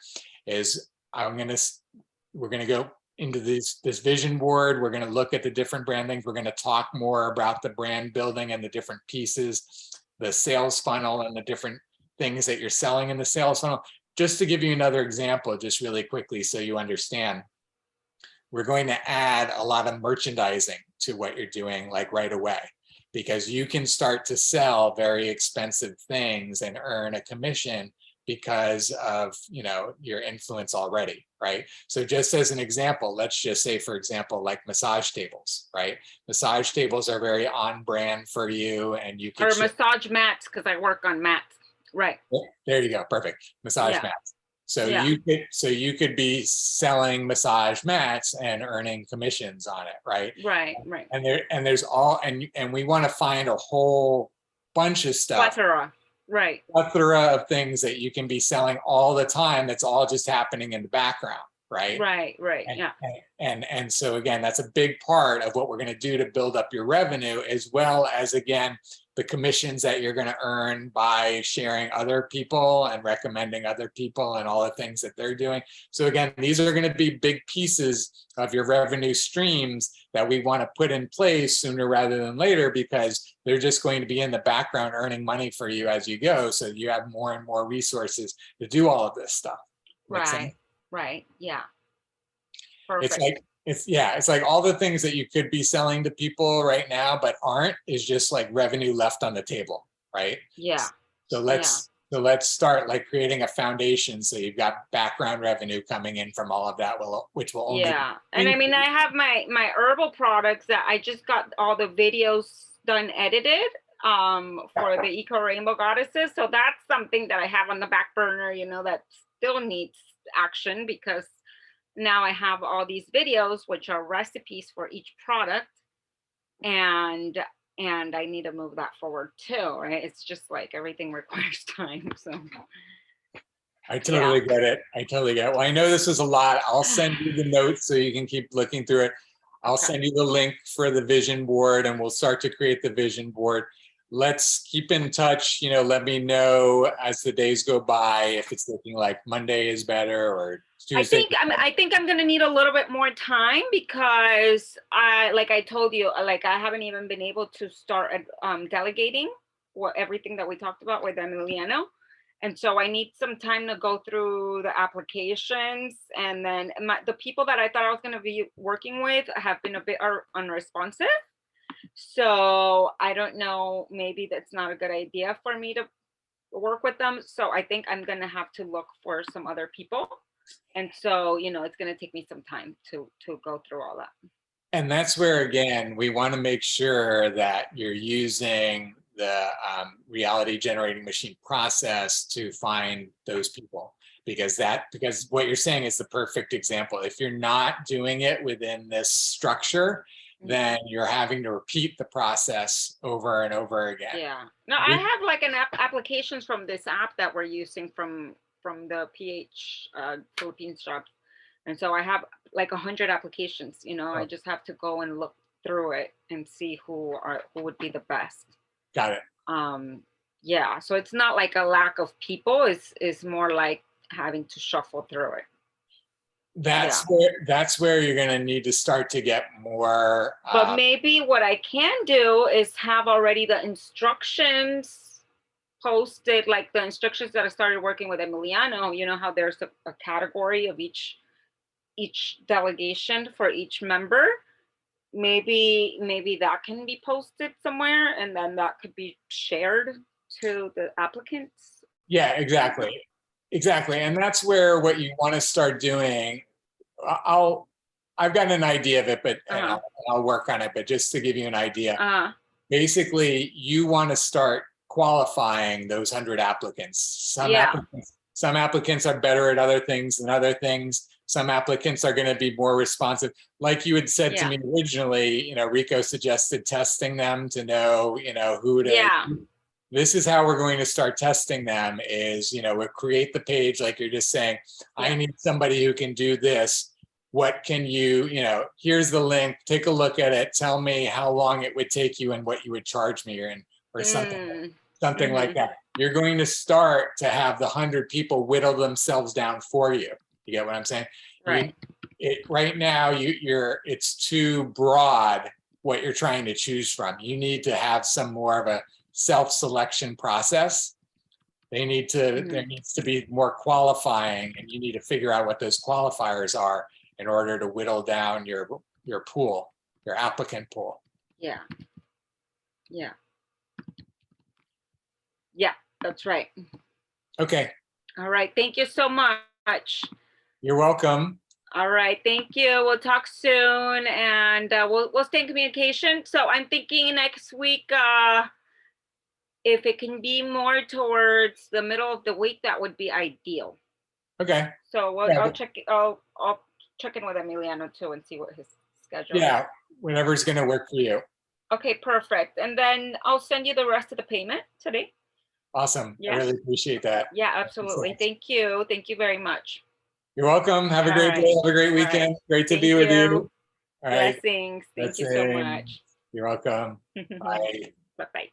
is we're going to go into this vision board. We're going to look at the different brandings. We're going to talk more about the brand building and the different pieces, the sales funnel and the different things that you're selling in the sales funnel. Just to give you another example, just really quickly, so you understand, we're going to add a lot of merchandising to what you're doing, like right away, because you can start to sell very expensive things and earn a commission because of your influence already, right? So just as an example, let's just say, for example, like massage tables, right? Massage tables are very on brand for you, and you could massage mats, because I work on mats. Right. There you go. Perfect. Massage mats. So you could be selling massage mats and earning commissions on it, right? Right. And there's all, and we want to find a whole bunch of stuff. Plethora of things that you can be selling all the time. That's all just happening in the background, right? Right. And so again, that's a big part of what we're going to do to build up your revenue, as well as, again, the commissions that you're going to earn by sharing other people and recommending other people and all the things that they're doing. So again, these are going to be big pieces of your revenue streams that we want to put in place sooner rather than later, because they're just going to be in the background earning money for you as you go. So you have more and more resources to do all of this stuff. Right. Yeah. Perfect. It's like all the things that you could be selling to people right now but aren't, is just like revenue left on the table, right? Yeah. So let's start like creating a foundation, so you've got background revenue coming in from all of that, which will only and I mean, I have my herbal products that I just got all the videos done edited for the Eco Rainbow Goddesses. So that's something that I have on the back burner, that still needs action, because now I have all these videos, which are recipes for each product, and I need to move that forward too, right? It's just like everything requires time. So I totally get it. Well, I know this is a lot. I'll send you the notes so you can keep looking through it. I'll send you the link for the vision board, and we'll start to create the vision board. Let's keep in touch. Let me know as the days go by if it's looking like Monday is better or Tuesday. I think I'm gonna need a little bit more time, because like I told you, like I haven't even been able to start delegating everything that we talked about with Emiliano. And so I need some time to go through the applications, and then the people that I thought I was going to be working with have been a bit unresponsive. So I don't know, maybe that's not a good idea for me to work with them. So I think I'm going to have to look for some other people. And so, it's going to take me some time to go through all that. And that's where, again, we want to make sure that you're using the reality generating machine process to find those people, because what you're saying is the perfect example. If you're not doing it within this structure, then you're having to repeat the process over and over again. Yeah. No, I have like an applications from this app that we're using from the PH Philippines jobs. And so I have like 100 applications, I just have to go and look through it and see who would be the best. Got it. Yeah. So it's not like a lack of people, it's more like having to shuffle through it. That's where you're going to need to start to get more. But maybe what I can do is have already the instructions posted, like the instructions that I started working with Emiliano, how there's a category of each delegation for each member. Maybe that can be posted somewhere, and then that could be shared to the applicants. Yeah, exactly. And that's where what you want to start doing. I've got an idea of it, but I'll work on it. But just to give you an idea, basically, you want to start qualifying those 100 applicants. Some applicants are better at other things than other things. Some applicants are going to be more responsive. Like you had said to me originally, Rico suggested testing them to know, who to. Yeah. This is how we're going to start testing them is, we create the page like you're just saying, I need somebody who can do this. What can you, here's the link, take a look at it. Tell me how long it would take you and what you would charge me or something like that. You're going to start to have the 100 people whittle themselves down for you. You get what I'm saying? Right. Right now, it's too broad what you're trying to choose from. You need to have some more of a self-selection process. There needs to be more qualifying, and you need to figure out what those qualifiers are in order to whittle down your pool, your applicant pool. Yeah, that's right. Okay. All right. Thank you so much. You're welcome. All right. Thank you. We'll talk soon, and we'll stay in communication. So I'm thinking next week, if it can be more towards the middle of the week, that would be ideal. Okay. So I'll check in with Emiliano too and see what his schedule is. Whatever's going to work for you. Okay, perfect. And then I'll send you the rest of the payment today. Awesome. I really appreciate that. Yeah, absolutely. Thank you. Thank you very much. You're welcome. Have a great day. Have a great weekend. Great to be with you. All right. Blessings. Thank you so much. You're welcome. Bye. Bye-bye.